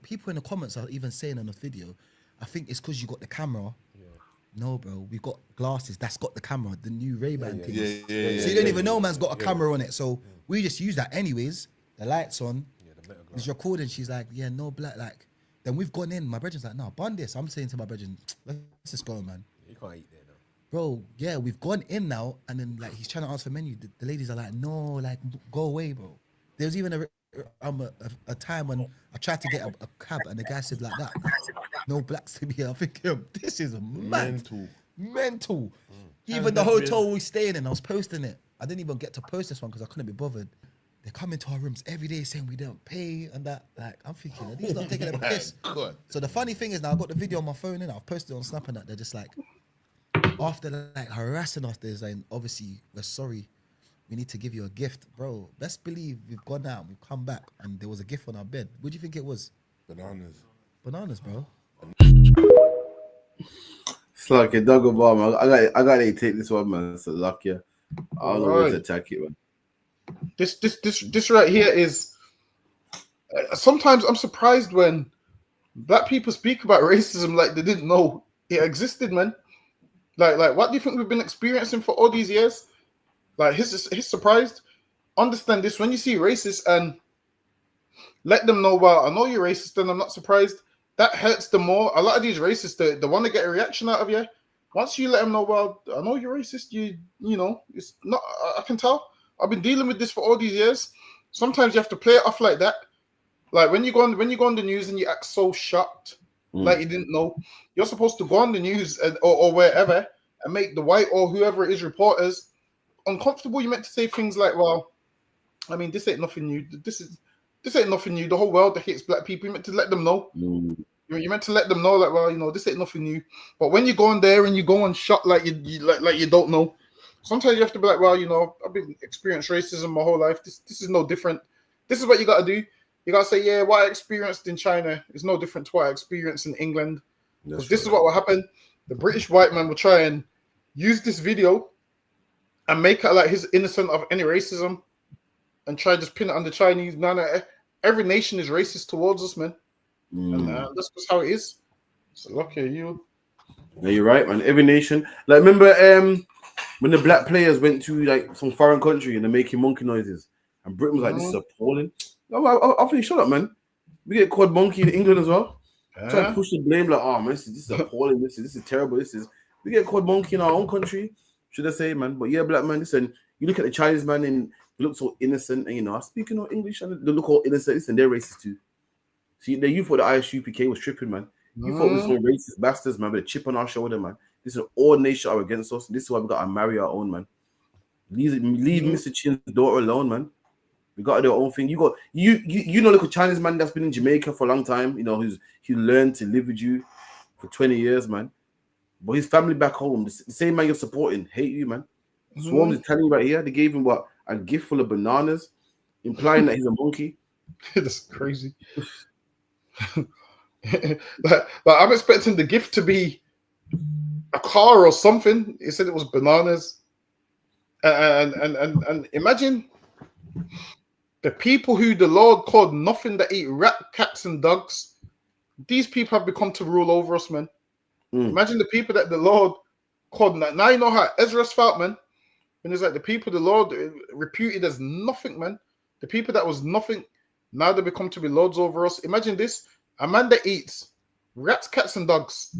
people in the comments are even saying on the video, I think it's because you got the camera. Yeah. No, bro, we've got glasses that's got the camera, the new Ray-Ban things. So you don't even know man's got a camera on it. So we just use that anyways. The light's on. It's recording. She's like, yeah, no black. Like, then we've gone in. My brethren's like, no, bun this. I'm saying to my brethren, let's just go, man. You can't eat there now. Bro, yeah, we've gone in now. And then like he's trying to ask for menu. The ladies are like, no, like go away, bro. There was even a time when I tried to get a cab and the guy said like that, no blacks to be here. I think this is mental. Even the hotel we staying in, I was posting it. I didn't even get to post this one because I couldn't be bothered. They come into our rooms every day saying we don't pay and that. Like, I'm thinking, are these not taking a piss? So the funny thing is now I've got the video on my phone and I've posted it on Snap and that. They're just like, after like harassing us, they're saying, obviously, we're sorry. We need to give you a gift. Bro, best believe we've gone out, we've come back, and there was a gift on our bed. What do you think it was? Bananas, bro. It's like a dog bomb. I got to take this one, man. It's a luck, yeah. I don't know where to attack it, man. This right here is. Sometimes I'm surprised when black people speak about racism like they didn't know it existed, man. Like what do you think we've been experiencing for all these years? Like he's surprised. Understand this: when you see racists and let them know, well, I know you're racist, and I'm not surprised. That hurts them more. A lot of these racists, they want to get a reaction out of you. Once you let them know, well, I know you're racist. You know, it's not. I can tell. I've been dealing with this for all these years. Sometimes you have to play it off like that. Like when you go on the news and you act so shocked, like you didn't know. You're supposed to go on the news or wherever and make the white or whoever it is reporters uncomfortable. You meant to say things like, well, I mean, this ain't nothing new. This ain't nothing new. The whole world hates black people. You meant to let them know. You meant to let them know, like, well, this ain't nothing new. But when you go on there and you go on shot like you don't know, sometimes you have to be like, well, you know, I've been experienced racism my whole life. This is no different. This is what you got to do. You got to say, yeah, what I experienced in China is no different to what I experienced in England. Because this is what will happen. The British white man will try and use this video and make it like he's innocent of any racism and try to just pin it on the Chinese. No, every nation is racist towards us, man. And that's just how it is. So lucky you. Yeah, you're right, man. Every nation. Like, remember when the black players went to like some foreign country and they're making monkey noises, and Britain was like, "This is appalling." I think, shut up, man. We get called monkey in England as well. Try to push the blame, like, "Oh man, this is appalling. This is terrible. We get called monkey in our own country." Should I say, man? But yeah, black man. Listen, you look at the Chinese man and they look so innocent, and you know, speaking of English, and they look all innocent. Listen, they're racist too. See, the youth for the ISUPK was tripping, man. You thought we were some racist bastards, man, with a chip on our shoulder, man. This is all nations are against us. This is why we got to marry our own, man. Leave Mr. Chin's daughter alone, man. We got to do our own thing. You know, look, a Chinese man that's been in Jamaica for a long time. You know, he learned to live with you for 20 years, man. But his family back home, the same man you're supporting, hate you, man. Swarms is telling you right here. They gave him a gift full of bananas, implying that he's a monkey. That's crazy. like I'm expecting the gift to be a car or something. He said it was bananas, and imagine the people who the Lord called nothing that eat rat, cats, and dogs. These people have become to rule over us, man. Imagine the people that the Lord called. Now you know how Ezra's felt, man. When it's like the people the Lord reputed as nothing, man. The people that was nothing, now they become to be lords over us. Imagine this. A man that eats rats, cats, and dogs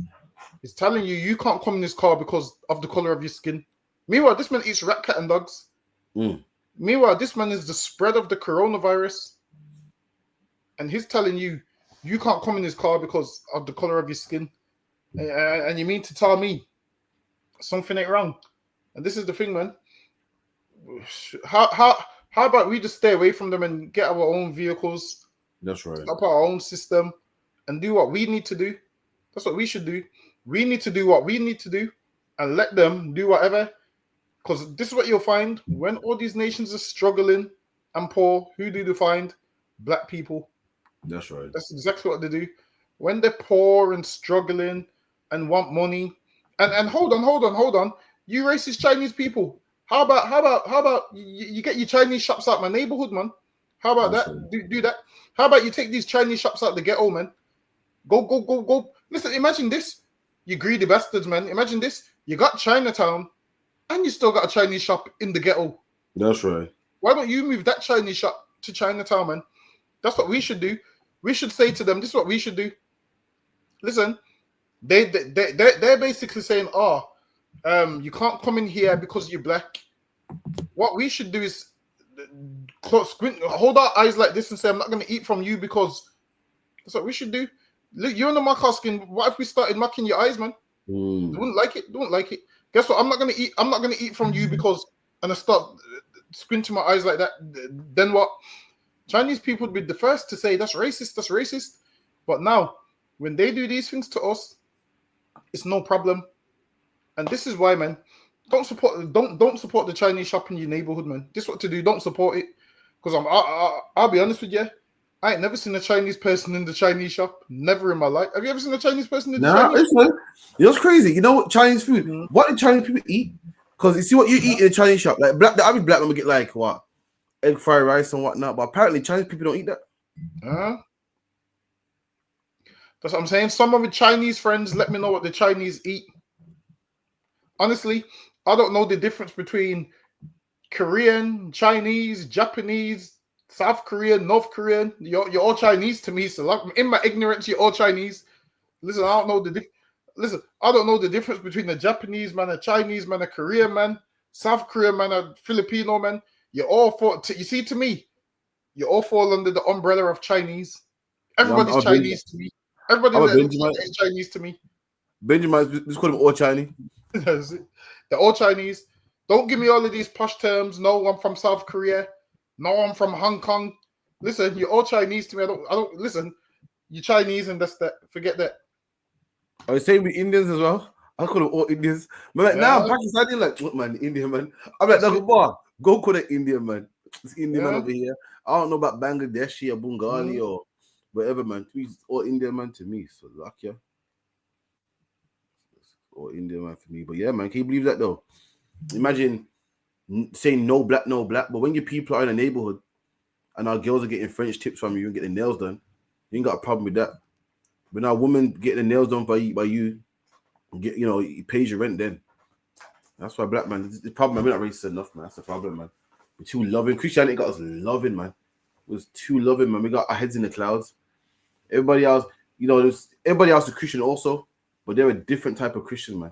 is telling you can't come in this car because of the color of your skin. Meanwhile, this man eats rat, cat, and dogs. Meanwhile, this man is the spread of the coronavirus. And he's telling you can't come in this car because of the color of your skin. And you mean to tell me something ain't wrong? And this is the thing, man. How about we just stay away from them and get our own vehicles? That's right. Set up our own system and do what we need to do. That's what we should do. We need to do what we need to do and let them do whatever. Because this is what you'll find when all these nations are struggling and poor. Who do they find? Black people. That's right. That's exactly what they do. When they're poor and struggling and want money. And hold on. You racist Chinese people. How about you get your Chinese shops out my neighborhood, man? How about that? Do that. How about you take these Chinese shops out the ghetto, man? Go. Listen, imagine this. You greedy bastards, man. Imagine this. You got Chinatown and you still got a Chinese shop in the ghetto. That's right. Why don't you move that Chinese shop to Chinatown, man? That's what we should do. We should say to them, this is what we should do. Listen, they're basically saying, you can't come in here because you're black. What we should do is hold our eyes like this and say, I'm not going to eat from you because that's what we should do. Look, you're in the mock asking, what if we started mocking your eyes, man? They wouldn't like it. Don't like it. Guess what? I'm not going to eat from you because, and I start squinting my eyes like that. Then what? Chinese people would be the first to say that's racist. But now, when they do these things to us, it's no problem. And this is why, man, don't support the Chinese shop in your neighborhood, man. This is what to do. Don't support it. Because I'll be honest with you, I ain't never seen a Chinese person in the Chinese shop. Never in my life. Have you ever seen a Chinese person in the Chinese shop? You know what's crazy? You know what Chinese food? What do Chinese people eat? Because you see what you eat in a Chinese shop. Like the average black man would get like what? Egg fried rice and whatnot. But apparently Chinese people don't eat that. That's what I'm saying. Someone with Chinese friends, let me know what the Chinese eat. Honestly, I don't know the difference between Korean, Chinese, Japanese, South Korean, North Korean. You're all Chinese to me. So like, in my ignorance, you're all Chinese. Listen, I don't know the difference between a Japanese man, a Chinese man, a Korean man, South Korean man, a Filipino man. You're all to me, you all fall under the umbrella of Chinese. Everybody's Chinese to me. Everybody is Chinese to me. Benjamin, just call them all Chinese. That's it. They're all Chinese. Don't give me all of these posh terms. No, I'm from South Korea. No, I'm from Hong Kong. Listen, you're all Chinese to me. I don't listen. You're Chinese and that's that. Forget that. Are you saying we Indians as well? I call them all Indians. Man, like, now Pakistani, like, what man, Indian man. I'm like, no, go call it Indian man. It's Indian man over here. I don't know about Bangladeshi or Bengali or whatever, man. It's all Indian man to me. So luck, yeah. Or Indian man for me. But yeah, man, can you believe that though? Imagine saying no black, but when your people are in a neighborhood and our girls are getting French tips from you and getting nails done, you ain't got a problem with that. When our woman getting the nails done by you, he pays your rent then. That's why black man, the problem, man, we're not racist enough, man. That's the problem, man. We're too loving. Christianity got us loving, man. It was too loving, man. We got our heads in the clouds. Everybody else, everybody else is Christian also, but they're a different type of Christian, man.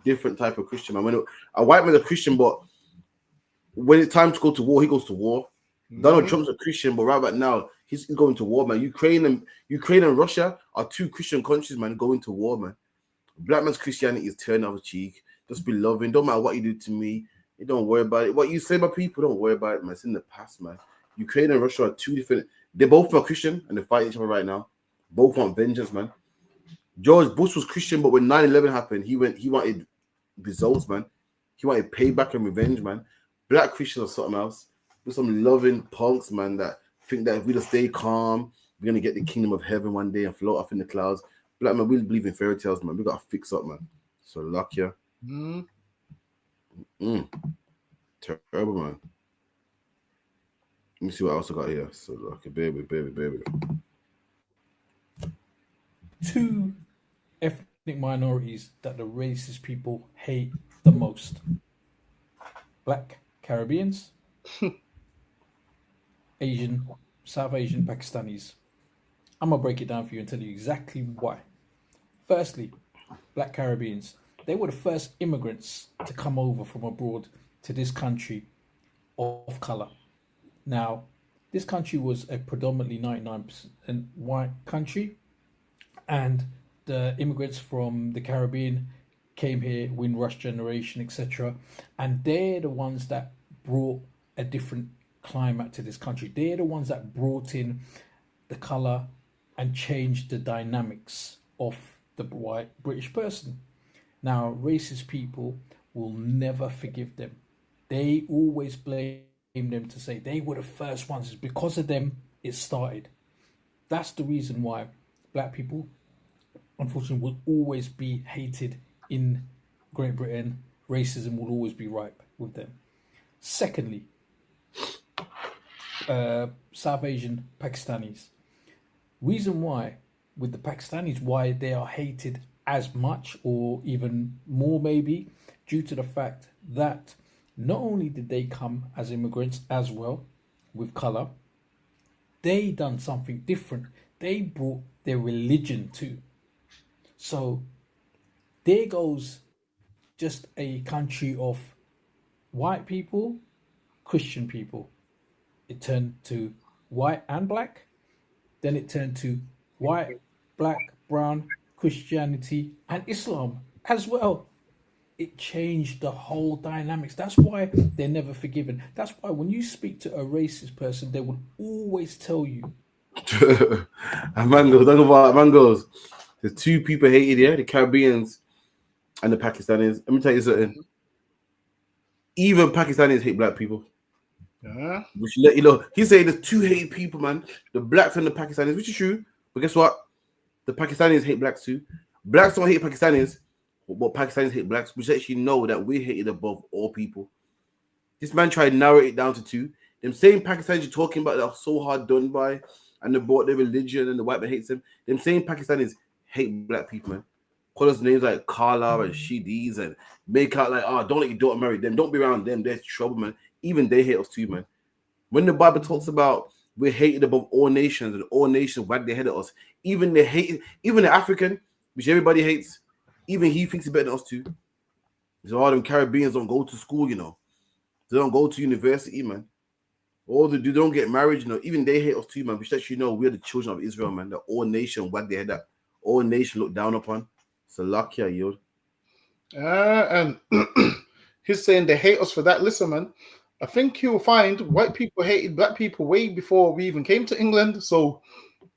Different type of Christian, man. When a white man's a Christian, but when it's time to go to war, he goes to war. Donald Trump's a Christian, but right about now, he's going to war, man. Ukraine and Russia are two Christian countries, man, going to war, man. Black man's Christianity is turn off a cheek. Just be loving. Don't matter what you do to me. You don't worry about it. What you say about people, don't worry about it, man. It's in the past, man. Ukraine and Russia are two different. They're both not Christian, and they fight each other right now. Both want vengeance, man. George Bush was Christian, but when 9/11 happened, he wanted results, man. He wanted payback and revenge, man. Black Christians are something else. We're some loving punks, man, that think that if we just stay calm, we're gonna get the kingdom of heaven one day and float off in the clouds. Black man, we believe in fairy tales, man. We gotta fix up, man. So luck, yeah. Terrible, man. Let me see what else I got here. So lucky, baby. Two ethnic minorities that the racist people hate the most: Black Caribbeans, South Asian Pakistanis. I'm gonna break it down for you and tell you exactly why. Firstly, Black Caribbeans. They were the first immigrants to come over from abroad to this country of color. Now, this country was a predominantly 99% white country, and the immigrants from the Caribbean came here, Windrush generation, etc. And they're the ones that brought a different climate to this country. They're the ones that brought in the color and changed the dynamics of the white British person. Now, racist people will never forgive them. They always blame them to say they were the first ones. It's because of them it started. That's the reason why black people, unfortunately, will always be hated in Great Britain. Racism will always be ripe with them. Secondly, South Asian Pakistanis. Reason why with the Pakistanis, why they are hated as much or even more maybe, due to the fact that not only did they come as immigrants as well with colour, they done something different. They brought their religion too. So there goes just a country of white people, Christian people. It turned to white and black. Then it turned to white, black, brown, Christianity and Islam as well. It changed the whole dynamics. That's why they're never forgiven. That's why when you speak to a racist person, they will always tell you. Mangos. There's two people hated here, the Caribbeans and the Pakistanis. Let me tell you something. Even Pakistanis hate black people. Which let you know, he's saying there's two hated people, man. The blacks and the Pakistanis, which is true. But guess what? The Pakistanis hate blacks too. Blacks don't hate Pakistanis, but Pakistanis hate blacks, which actually know that we're hated above all people. This man tried to narrow it down to two. Them same Pakistanis you're talking about that are so hard done by, and they brought their religion and the white man hates them. Them same Pakistanis hate black people, man. Call us names like Carla and Shidis and make out like, don't let your daughter marry them. Don't be around them. There's trouble, man. Even they hate us too, man. When the Bible talks about we're hated above all nations and all nations wag their head at us, even the African, which everybody hates, even he thinks he's better than us too. So all them Caribbeans don't go to school, you know. They don't go to university, man. All they do, they don't get married, you know. Even they hate us too, man. Which lets you know we're the children of Israel, man. That all nation wag their head at. All nation look down upon. So lucky, yo. And he's saying they hate us for that. Listen, man. I think you'll find white people hated black people way before we even came to England. So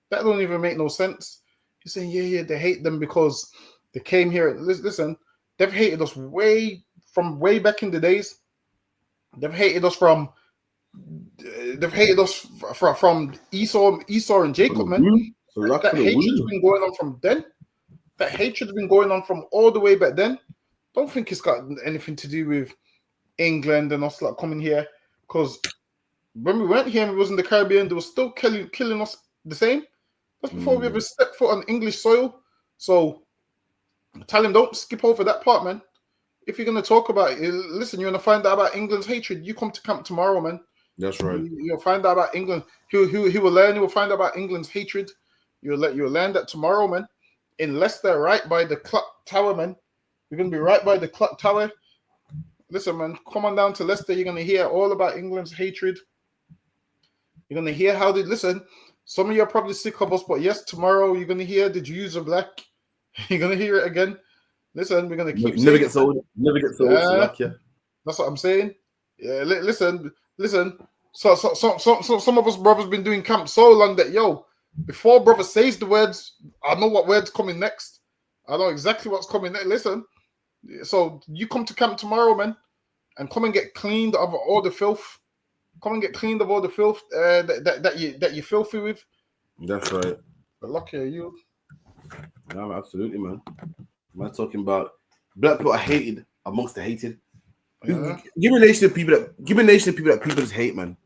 that don't even make no sense. He's saying, yeah, they hate them because They came here. Listen, they've hated us way back in the days. They've hated us from Esau and Jacob, man. That hatred's been going on from then. That hatred's been going on from all the way back then. Don't think it's got anything to do with England and us like coming here. Because when we went here and we was in the Caribbean, they were still killing us the same. That's before we ever stepped foot on English soil. So tell him, don't skip over that part, man. If you're going to talk about it, listen, you're going to find out about England's hatred. You come to camp tomorrow, man. That's right. You'll find out about England. He will learn. He will find out about England's hatred. You'll learn that tomorrow, man. In Leicester, right by the clock tower, man. You're going to be right by the clock tower. Listen, man, come on down to Leicester. You're going to hear all about England's hatred. You're going to hear how they listen. Some of you are probably sick of us, but yes, tomorrow you're going to hear the Jews are black. You're going to hear it again. Listen, we're going to keep never gets old. Never gets old. That's what I'm saying. Yeah, listen. So some of us brothers been doing camp so long that before brother says the words, I know what words coming next. I know exactly what's coming next. Listen, so you come to camp tomorrow, man, and come and get cleaned of all the filth. Come and get cleaned of all the filth that you're filthy with. That's right. But lucky are you. No, absolutely, man. I'm talking about black people are hated amongst the hated. Yeah. Give me a nation of people that people just hate, man.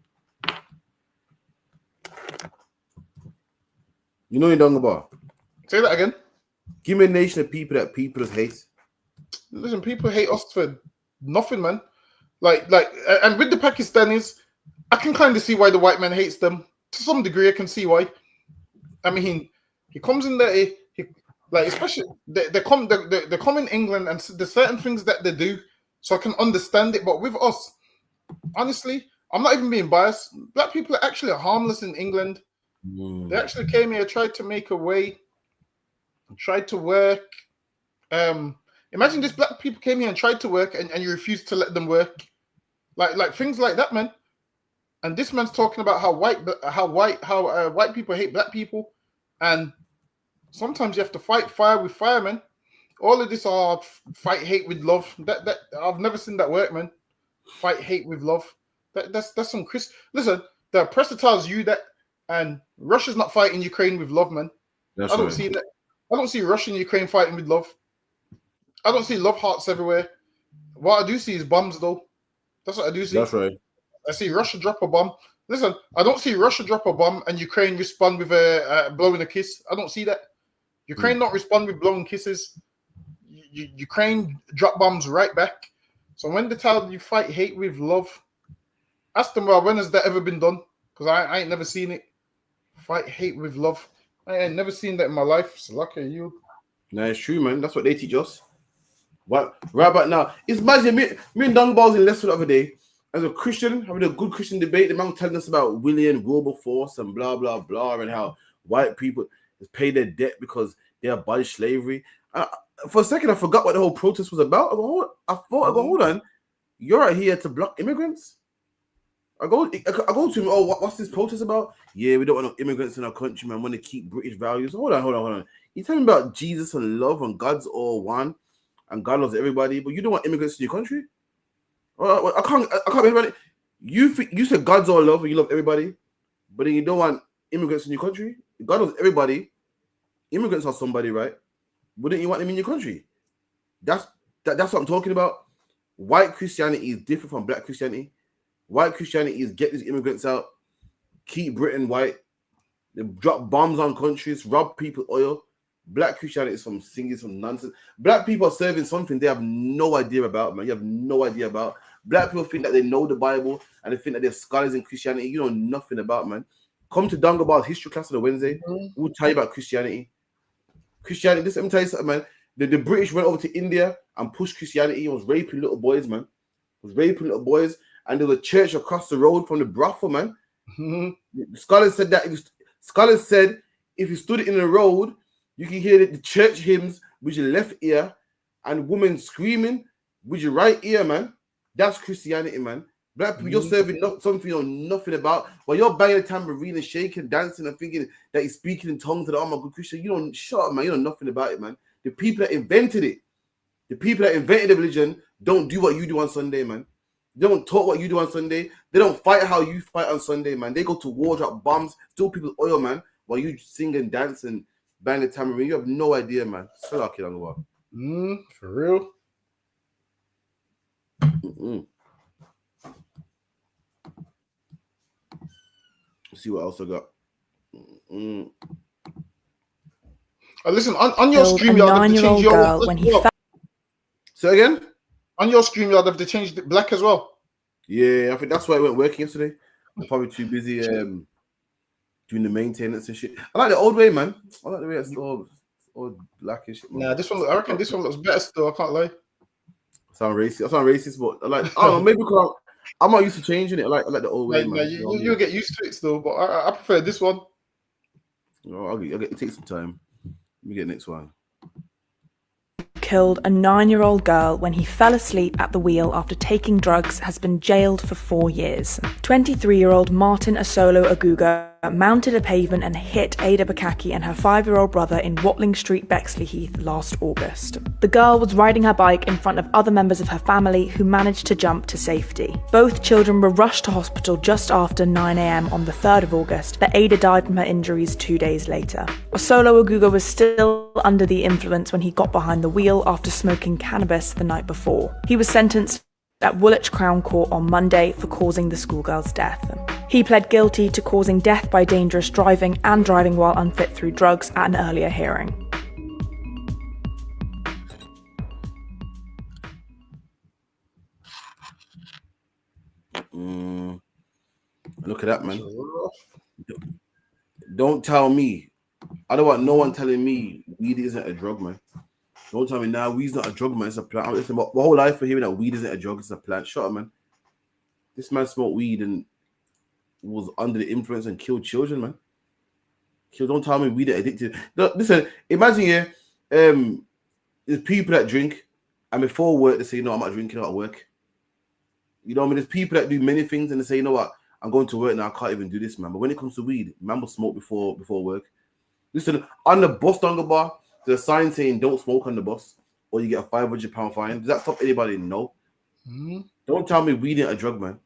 You know what you're talking about? Say that again. Give me a nation of people that people just hate. Listen, people hate us for nothing, man. And with the Pakistanis, I can kind of see why the white man hates them. To some degree, I can see why. I mean, he comes in there, especially they come in England, and there's certain things that they do, so I can understand it. But with us, honestly, I'm not even being biased. Black people are actually harmless in England. They actually came here, tried to make a way, tried to work. Imagine this: black people came here and tried to work, and you refused to let them work, like things like that, man. And this man's talking about how white people hate black people, and sometimes you have to fight fire with fire, man. All of this are fight hate with love. That I've never seen that work, man. Fight hate with love. That's some Chris. Listen, the oppressor tells you that, and Russia's not fighting Ukraine with love, man. I don't see that. I don't see Russia and Ukraine fighting with love. I don't see love hearts everywhere. What I do see is bombs, though. That's what I do see. That's right. I see Russia drop a bomb. Listen, I don't see Russia drop a bomb and Ukraine respond with blowing a kiss. I don't see that. Ukraine don't respond with blowing kisses. Ukraine drop bombs right back. So when they tell you fight hate with love, ask them, well, when has that ever been done? Because I ain't never seen it. Fight hate with love. I ain't never seen that in my life. So lucky you. No, it's true, man. That's what they teach us. What right about now? It's imagine me and Dung Balls in Leicester the other day. As a Christian, having a good Christian debate, the man was telling us about William Wilberforce and blah, blah, blah, and how white people pay their debt because they abolished slavery. For a second, I forgot what the whole protest was about. I thought, hold on, you're out here to block immigrants? I go to him, what's this protest about? Yeah, we don't want no immigrants in our country, man. We want to keep British values. Hold on. You telling me about Jesus and love and God's all one and God loves everybody, but you don't want immigrants in your country? I can't everybody. You said God's all love and you love everybody, but then you don't want immigrants in your country. God loves everybody. Immigrants are somebody, right? Wouldn't you want them in your country? That's what I'm talking about. White Christianity is different from black Christianity. White Christianity is get these immigrants out, keep Britain white, they drop bombs on countries, rob people oil. Black Christianity is some nonsense. Black people are serving something they have no idea about, man. You have no idea about. Black people think that they know the Bible and they think that they're scholars in Christianity. You know nothing about, man. Come to Dungabar's history class on a Wednesday. We'll tell you about Christianity. Let me tell you something, man. The British went over to India and pushed Christianity and was raping little boys, man. And there was a church across the road from the brothel, man. The scholars said that if you stood in the road, you can hear the church hymns with your left ear and women screaming with your right ear, man. That's Christianity, man. Black people, you're serving something you know nothing about. While you're banging a tambourine and shaking, dancing, and thinking that you're speaking in tongues and I'm a good Christian, you don't shut up, man. You know nothing about it, man. The people that invented it, the people that invented the religion, don't do what you do on Sunday, man. They don't talk what you do on Sunday. They don't fight how you fight on Sunday, man. They go to war, drop bombs, steal people's oil, man, while you sing and dance and bang the tambourine. You have no idea, man. So lucky on the world. For real. Let's see what else I got. Listen, on your Killed stream, a you have to 9-year-old change your. girl when he fell. Say again? On your stream, you have to change it black as well. Yeah, I think that's why I went working yesterday. I'm probably too busy doing the maintenance and shit. I like the old way, man. I like the way it's all black and shit, man. Nah, this one, I reckon this one looks better still. I can't lie. I sound racist, but I like, I don't know, maybe because I'm not used to changing it. I like the old way, Nah, man. you'll get used to it still, but I prefer this one. I'll get it takes some time. Let me get the next one. Killed a 9-year-old girl when he fell asleep at the wheel after taking drugs has been jailed for 4 years. 23-year-old Martin Asolo Aguga mounted a pavement and hit Ada Bukaki and her 5-year-old brother in Watling Street, Bexley Heath last August. The girl was riding her bike in front of other members of her family who managed to jump to safety. Both children were rushed to hospital just after 9 a.m. on the 3rd of August, but Ada died from her injuries 2 days later. Asolo Aguga was still under the influence when he got behind the wheel after smoking cannabis the night before. He was sentenced at Woolwich Crown Court on Monday for causing the schoolgirl's death. He pled guilty to causing death by dangerous driving and driving while unfit through drugs at an earlier hearing. Look at that, man. Don't tell me. I don't want no one telling me weed isn't a drug, man. Don't tell me now weed's not a drug, man. It's a plant. Listen, my whole life for hearing that weed isn't a drug, it's a plant. Shut up, man. This man smoked weed and was under the influence and killed children, man. Don't tell me weed are addicted. Listen, imagine there's people that drink and before work they say, no, I'm not drinking at work. You know what I mean? There's people that do many things and they say, you know what, I'm going to work now, I can't even do this, man. But when it comes to weed, man will smoke before work. Listen, on the bus donger bar, there's a sign saying don't smoke on the bus or you get a £500 fine. Does that stop anybody? No. Don't tell me weed ain't a drug, man.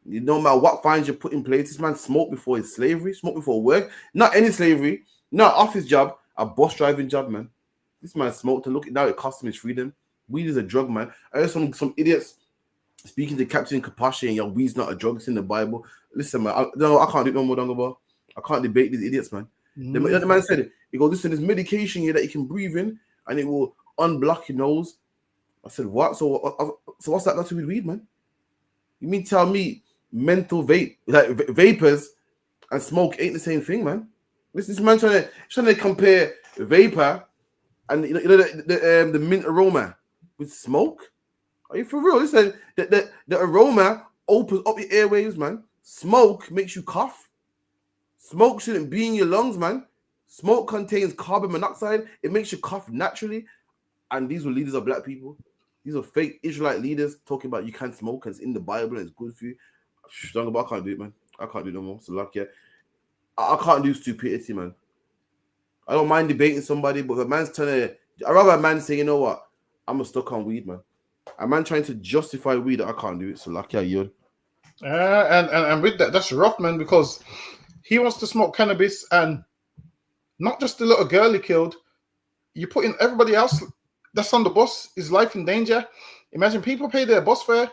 You no matter what fines you put in place, this man smoked before his slavery, smoked before work. Not any slavery, not office job, a bus driving job, man. This man smoked and look, now it cost him his freedom. Weed is a drug, man. I heard some idiots speaking to Captain Kapashi and weed's not a drug, it's in the Bible. Listen, man, I can't do no more, Dongo. I can't debate these idiots, man. The man said it. He goes, listen, there's medication here that you can breathe in and it will unblock your nose. I said, what? So what's that got to do with weed, man? You mean tell me mental vapors and smoke ain't the same thing, man? This man trying to compare vapor and the mint aroma with smoke. Are you for real? Listen, the aroma opens up your airwaves, man. Smoke makes you cough. Smoke shouldn't be in your lungs, man. Smoke contains carbon monoxide. It makes you cough naturally. And these were leaders of black people. These are fake Israelite leaders talking about you can't smoke and it's in the Bible and it's good for you. I can't do it, man. I can't do it no more. So luck, yeah. I can't do stupidity, man. I don't mind debating somebody, but if a man's trying to, I'd rather a man say, you know what, I'm stuck on weed, man. A man trying to justify weed, I can't do it. So lucky, you. And with that, that's rough, man, because he wants to smoke cannabis and not just the little girl he killed. You put in everybody else that's on the bus, is life in danger. Imagine people pay their bus fare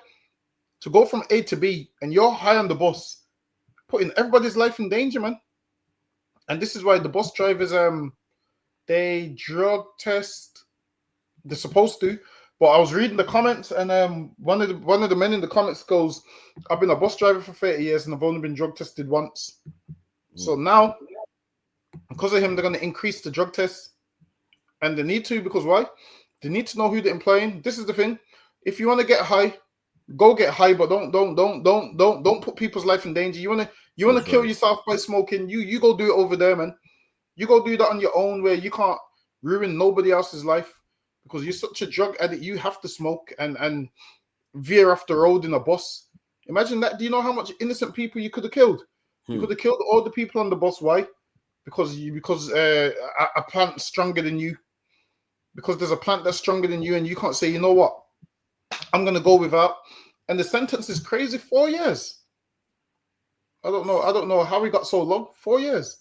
to go from A to B, and you're high on the bus, putting everybody's life in danger, man. And this is why the bus drivers, they drug test. They're supposed to, but I was reading the comments, and one of the men in the comments goes, "I've been a bus driver for 30 years, and I've only been drug tested once." So now, because of him, they're going to increase the drug tests, and they need to, because why? They need to know who they're employing. This is the thing: if you want to get high, go get high, but don't put people's life in danger. You want to kill yourself by smoking? You go do it over there, man. You go do that on your own, where you can't ruin nobody else's life because you're such a drug addict. You have to smoke and veer off the road in a bus. Imagine that. Do you know how much innocent people you could have killed? You could have killed all the people on the bus. Why? Because a plant's stronger than you. because there's a plant that's stronger than you, and you can't say, you know what, I'm gonna go without. And the sentence is crazy. 4 years. I don't know how we got so low. 4 years.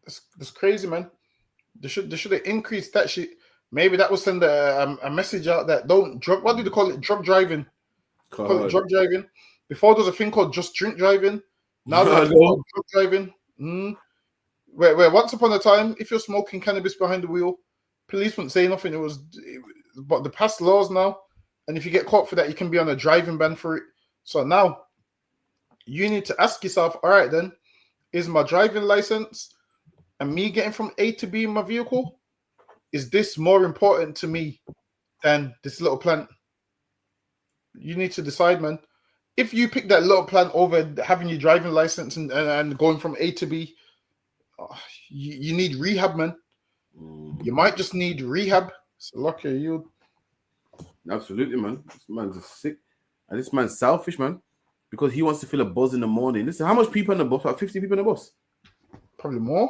That's crazy, man. They should have increased that shit. Maybe that will send a message out that don't drug. What do they call it? Drug driving. Call it drug driving. Before there was a thing called just drink driving. Now there's drug driving. Where once upon a time, if you're smoking cannabis behind the wheel, police wouldn't say nothing. But they passed laws now, and if you get caught for that, you can be on a driving ban for it. So now you need to ask yourself, all right, then, is my driving license and me getting from A to B in my vehicle, is this more important to me than this little plant? You need to decide, man. If you pick that little plant over having your driving license and going from A to B, you need rehab, man. You might just need rehab. So lucky you. Absolutely, man. This man's sick. And this man's selfish, man. Because he wants to feel a buzz in the morning. Listen, how much people on the bus? Like 50 people on the bus? Probably more.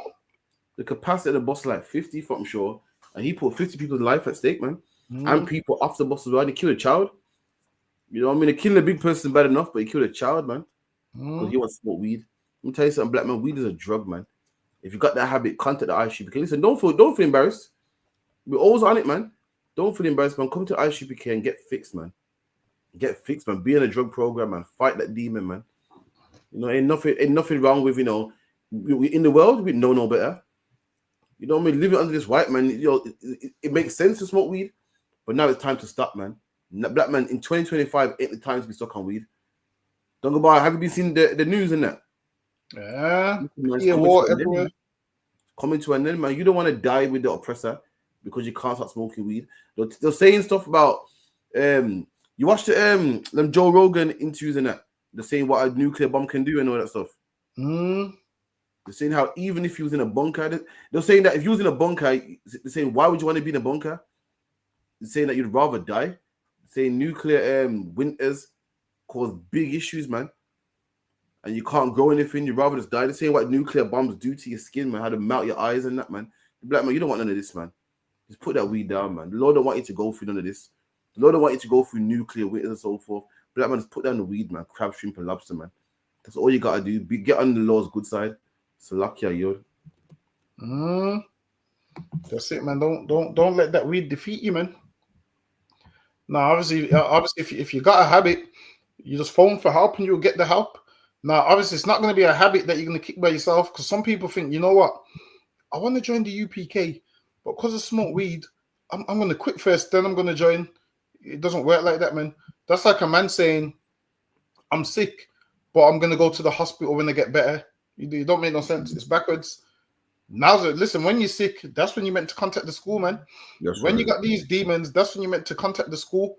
The capacity of the bus is like 50, I'm sure. And he put 50 people's life at stake, man. And people off the bus as well. They killed a child. You know what I mean? They killing a big person bad enough, but he killed a child, man. Because he wants to smoke weed. Let me tell you something, black man. Weed is a drug, man. If you got that habit, contact the ISUPK. Listen, don't feel embarrassed. We're always on it, man. Don't feel embarrassed, man. Come to ISUPK and get fixed, man. Get fixed, man. Be in a drug program, man. Fight that demon, man. You know, ain't nothing wrong with, you know, we in the world, we know no better. You know what I mean? Living under this white man, you know, it makes sense to smoke weed, but now it's time to stop, man. Black man, in 2025 ain't the time to be stuck on weed. Don't go by. Have you been seeing the news and that? Yeah, war everywhere. Coming to an end, man. You don't want to die with the oppressor because you can't start smoking weed. They're saying stuff about you watched them Joe Rogan interviews and that. They're saying what a nuclear bomb can do and all that stuff. They're saying how even if he was in a bunker, they're saying that if you was in a bunker, they're saying why would you want to be in a bunker? They're saying that you'd rather die. They're saying nuclear winters cause big issues, man. And you can't grow anything. You'd rather just die. They're saying what nuclear bombs do to your skin, man. How to melt your eyes and that, man. Black man, you don't want none of this, man. Just put that weed down, man. The Lord don't want you to go through none of this. The Lord don't want you to go through nuclear winters and so forth. Black man, just put down the weed, man. Crab, shrimp, and lobster, man. That's all you gotta do. Get on the Lord's good side. Salakia, yo. That's it, man. Don't let that weed defeat you, man. Now, obviously, if you got a habit, you just phone for help and you'll get the help. Now, obviously, it's not going to be a habit that you're going to kick by yourself, because some people think, you know what, I want to join the UPK, but because I smoke weed, I'm going to quit first, then I'm going to join. It doesn't work like that, man. That's like a man saying, I'm sick, but I'm going to go to the hospital when I get better. You don't make no sense. It's backwards. Now, listen, when you're sick, that's when you're meant to contact the school, man. When you got these demons, that's when you're meant to contact the school.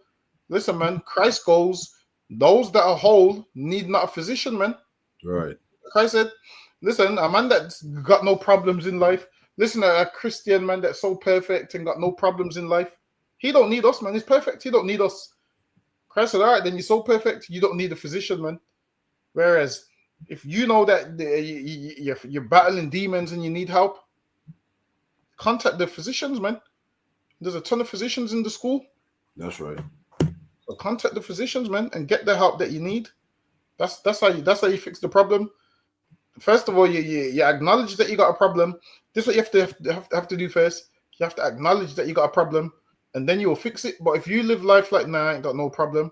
Listen, man, Christ goes, those that are whole need not a physician, man. Right. Christ said, listen, a man that's got no problems in life, listen to a Christian man that's so perfect and got no problems in life. He don't need us, man. He's perfect. He don't need us. Christ said, all right, then you're so perfect, you don't need a physician, man. Whereas, if you know that you're battling demons and you need help, contact the physicians, man. There's a ton of physicians in the school. That's right. So contact the physicians, man, and get the help that you need. That's how you fix the problem. First of all, you acknowledge that you got a problem. This is what you have to do first. You have to acknowledge that you got a problem, and then you will fix it. But if you live life like, nah, I ain't got no problem,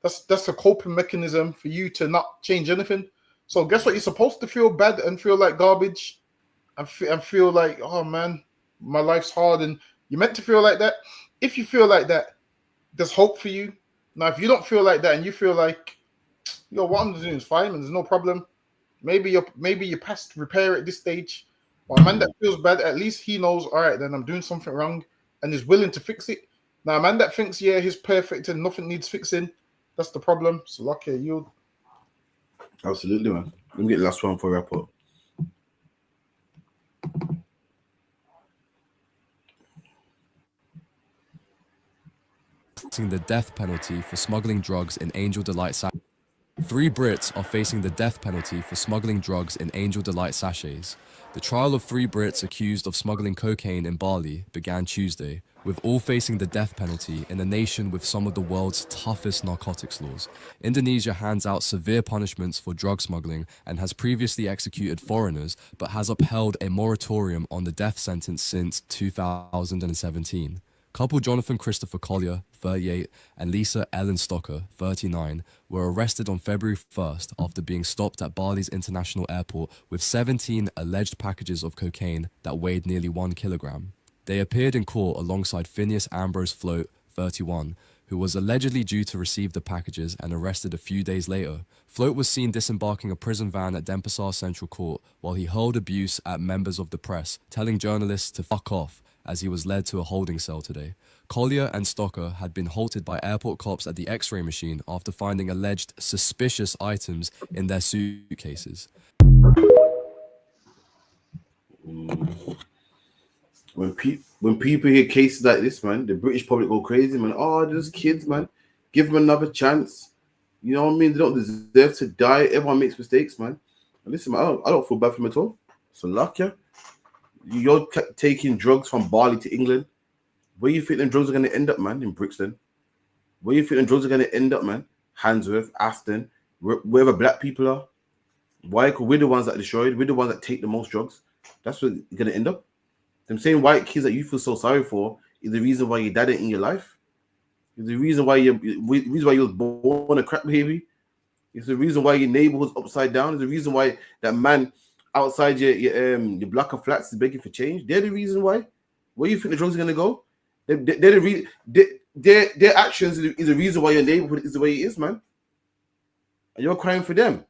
that's a coping mechanism for you to not change anything. So guess what? You're supposed to feel bad and feel like garbage and feel like, oh man, my life's hard. And you're meant to feel like that. If you feel like that, there's hope for you. Now, if you don't feel like that and you feel like, yo, what I'm doing is fine and there's no problem, maybe you're past repair at this stage. Or a man that feels bad, at least he knows, all right, then I'm doing something wrong and is willing to fix it. Now, a man that thinks, yeah, he's perfect and nothing needs fixing, that's the problem. So lucky you. Absolutely, man. Let me get the last one for wrap up. The death penalty for smuggling drugs in Angel Delight sachets. 3 Brits are facing the death penalty for smuggling drugs in Angel Delight sachets. The trial of 3 Brits accused of smuggling cocaine in Bali began Tuesday, With all facing the death penalty in a nation with some of the world's toughest narcotics laws, Indonesia hands out severe punishments for drug smuggling and has previously executed foreigners, but has upheld a moratorium on the death sentence since 2017. Couple Jonathan Christopher Collier, 38, and Lisa Ellen Stocker, 39, were arrested on February 1st after being stopped at Bali's International Airport with 17 alleged packages of cocaine that weighed nearly 1 kilogram. They appeared in court alongside Phineas Ambrose Float, 31, who was allegedly due to receive the packages and arrested a few days later. Float was seen disembarking a prison van at Denpasar Central Court while he hurled abuse at members of the press, telling journalists to fuck off as he was led to a holding cell today. Collier and Stocker had been halted by airport cops at the X-ray machine after finding alleged suspicious items in their suitcases. When people hear cases like this, man, the British public go crazy, man. Oh, those kids, man. Give them another chance. You know what I mean? They don't deserve to die. Everyone makes mistakes, man. And listen, man, I don't feel bad for them at all. So luck, yeah. You're taking drugs from Bali to England. Where you think them drugs are going to end up, man? In Brixton. Where you think them drugs are going to end up, man? Handsworth, Aston, wherever black people are. Why? Because we're the ones that are destroyed. We're the ones that take the most drugs. That's where you're going to end up. Them same white kids that you feel so sorry for is the reason why your dad ain't in your life. It's the reason why you was born a crack baby. It's the reason why your neighborhood's upside down. It's the reason why that man outside your block of flats is begging for change. They're the reason why. Where you think the drugs are gonna go? Their actions is the reason why your neighborhood is the way it is, man. And you're crying for them.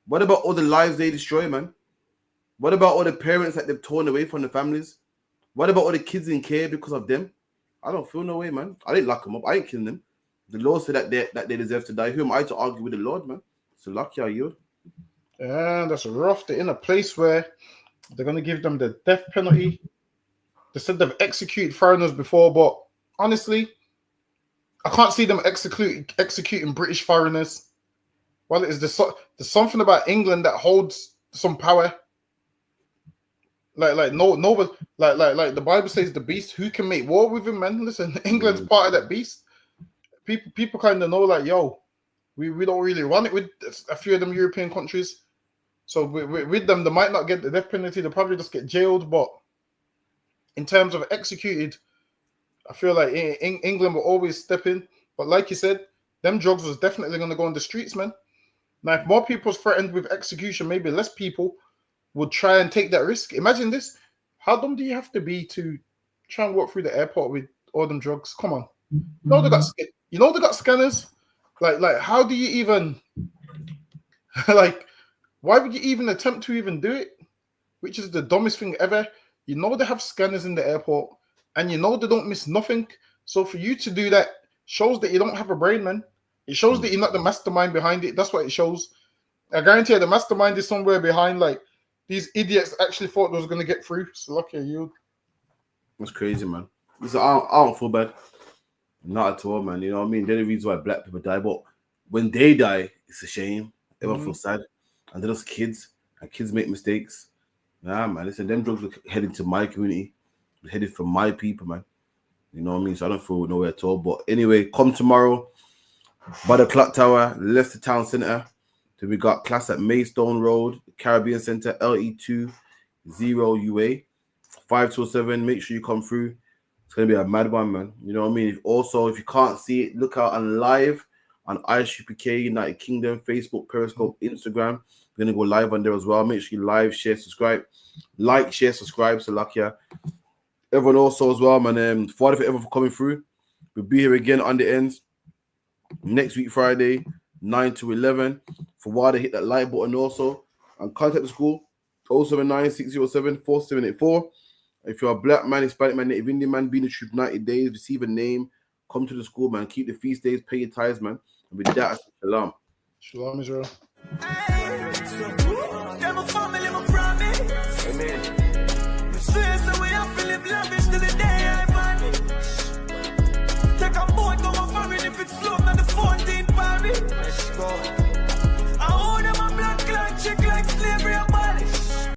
What about all the lives they destroy, man? What about all the parents that they've torn away from the families? What about all the kids in care because of them? I don't feel no way, man. I didn't lock them up. I ain't killing them. The Lord said that they deserve to die. Who am I to argue with the Lord, man? So lucky are you. Yeah, that's rough. They're in a place where they're going to give them the death penalty. They said they've executed foreigners before, but honestly, I can't see them executing British foreigners. Well, there's something about England that holds some power. Like the Bible says, the beast, who can make war with him, man? Listen, England's part of that beast. People kind of know, like, yo, we don't really run it with a few of them European countries. So with them, they might not get the death penalty. They'll probably just get jailed. But in terms of executed, I feel like England will always step in. But like you said, them drugs was definitely going to go on the streets, man. Now, if more people was threatened with execution, maybe less people would try and take that risk. Imagine this. How dumb do you have to be to try and walk through the airport with all them drugs? Come on. You know they got scanners. Like how do you even like why would you even attempt to even do it? Which is the dumbest thing ever. You know they have scanners in the airport and you know they don't miss nothing. So for you to do that shows that you don't have a brain, man. It shows that you're not the mastermind behind it. That's what it shows. I guarantee you the mastermind is somewhere behind. Like, these idiots actually thought they was going to get through. So lucky you. That's crazy, man. Listen, I don't feel bad. Not at all, man. You know what I mean? They're the reason why black people die. But when they die, it's a shame. Everyone feels sad. And they're just kids. And kids make mistakes. Nah, man. Listen, them drugs were headed to my community. They're headed for my people, man. You know what I mean? So I don't feel nowhere at all. But anyway, come tomorrow by the Clock Tower, Leicester Town Centre. Then we got class at Maidstone Road, Caribbean Centre, LE2 0UA, 5207. Make sure you come through. It's gonna be a mad one, man. You know what I mean? Also, if you can't see it, look out on live on ISUPK, United Kingdom, Facebook, Periscope, Instagram. We're gonna go live on there as well. Make sure you live, share, subscribe, like, share, subscribe. So lucky. Everyone also as well, man. Father for everyone for coming through. We'll be here again on the ends next week, Friday, 9 to 11. For Wada, hit that like button also. And contact the school, 079-607-4784. If you're a black man, Hispanic man, Native Indian man, be in the troop 90 days, receive a name, come to the school, man. Keep the feast days, pay your tithes, man. And with that, shalom. Shalom, Israel.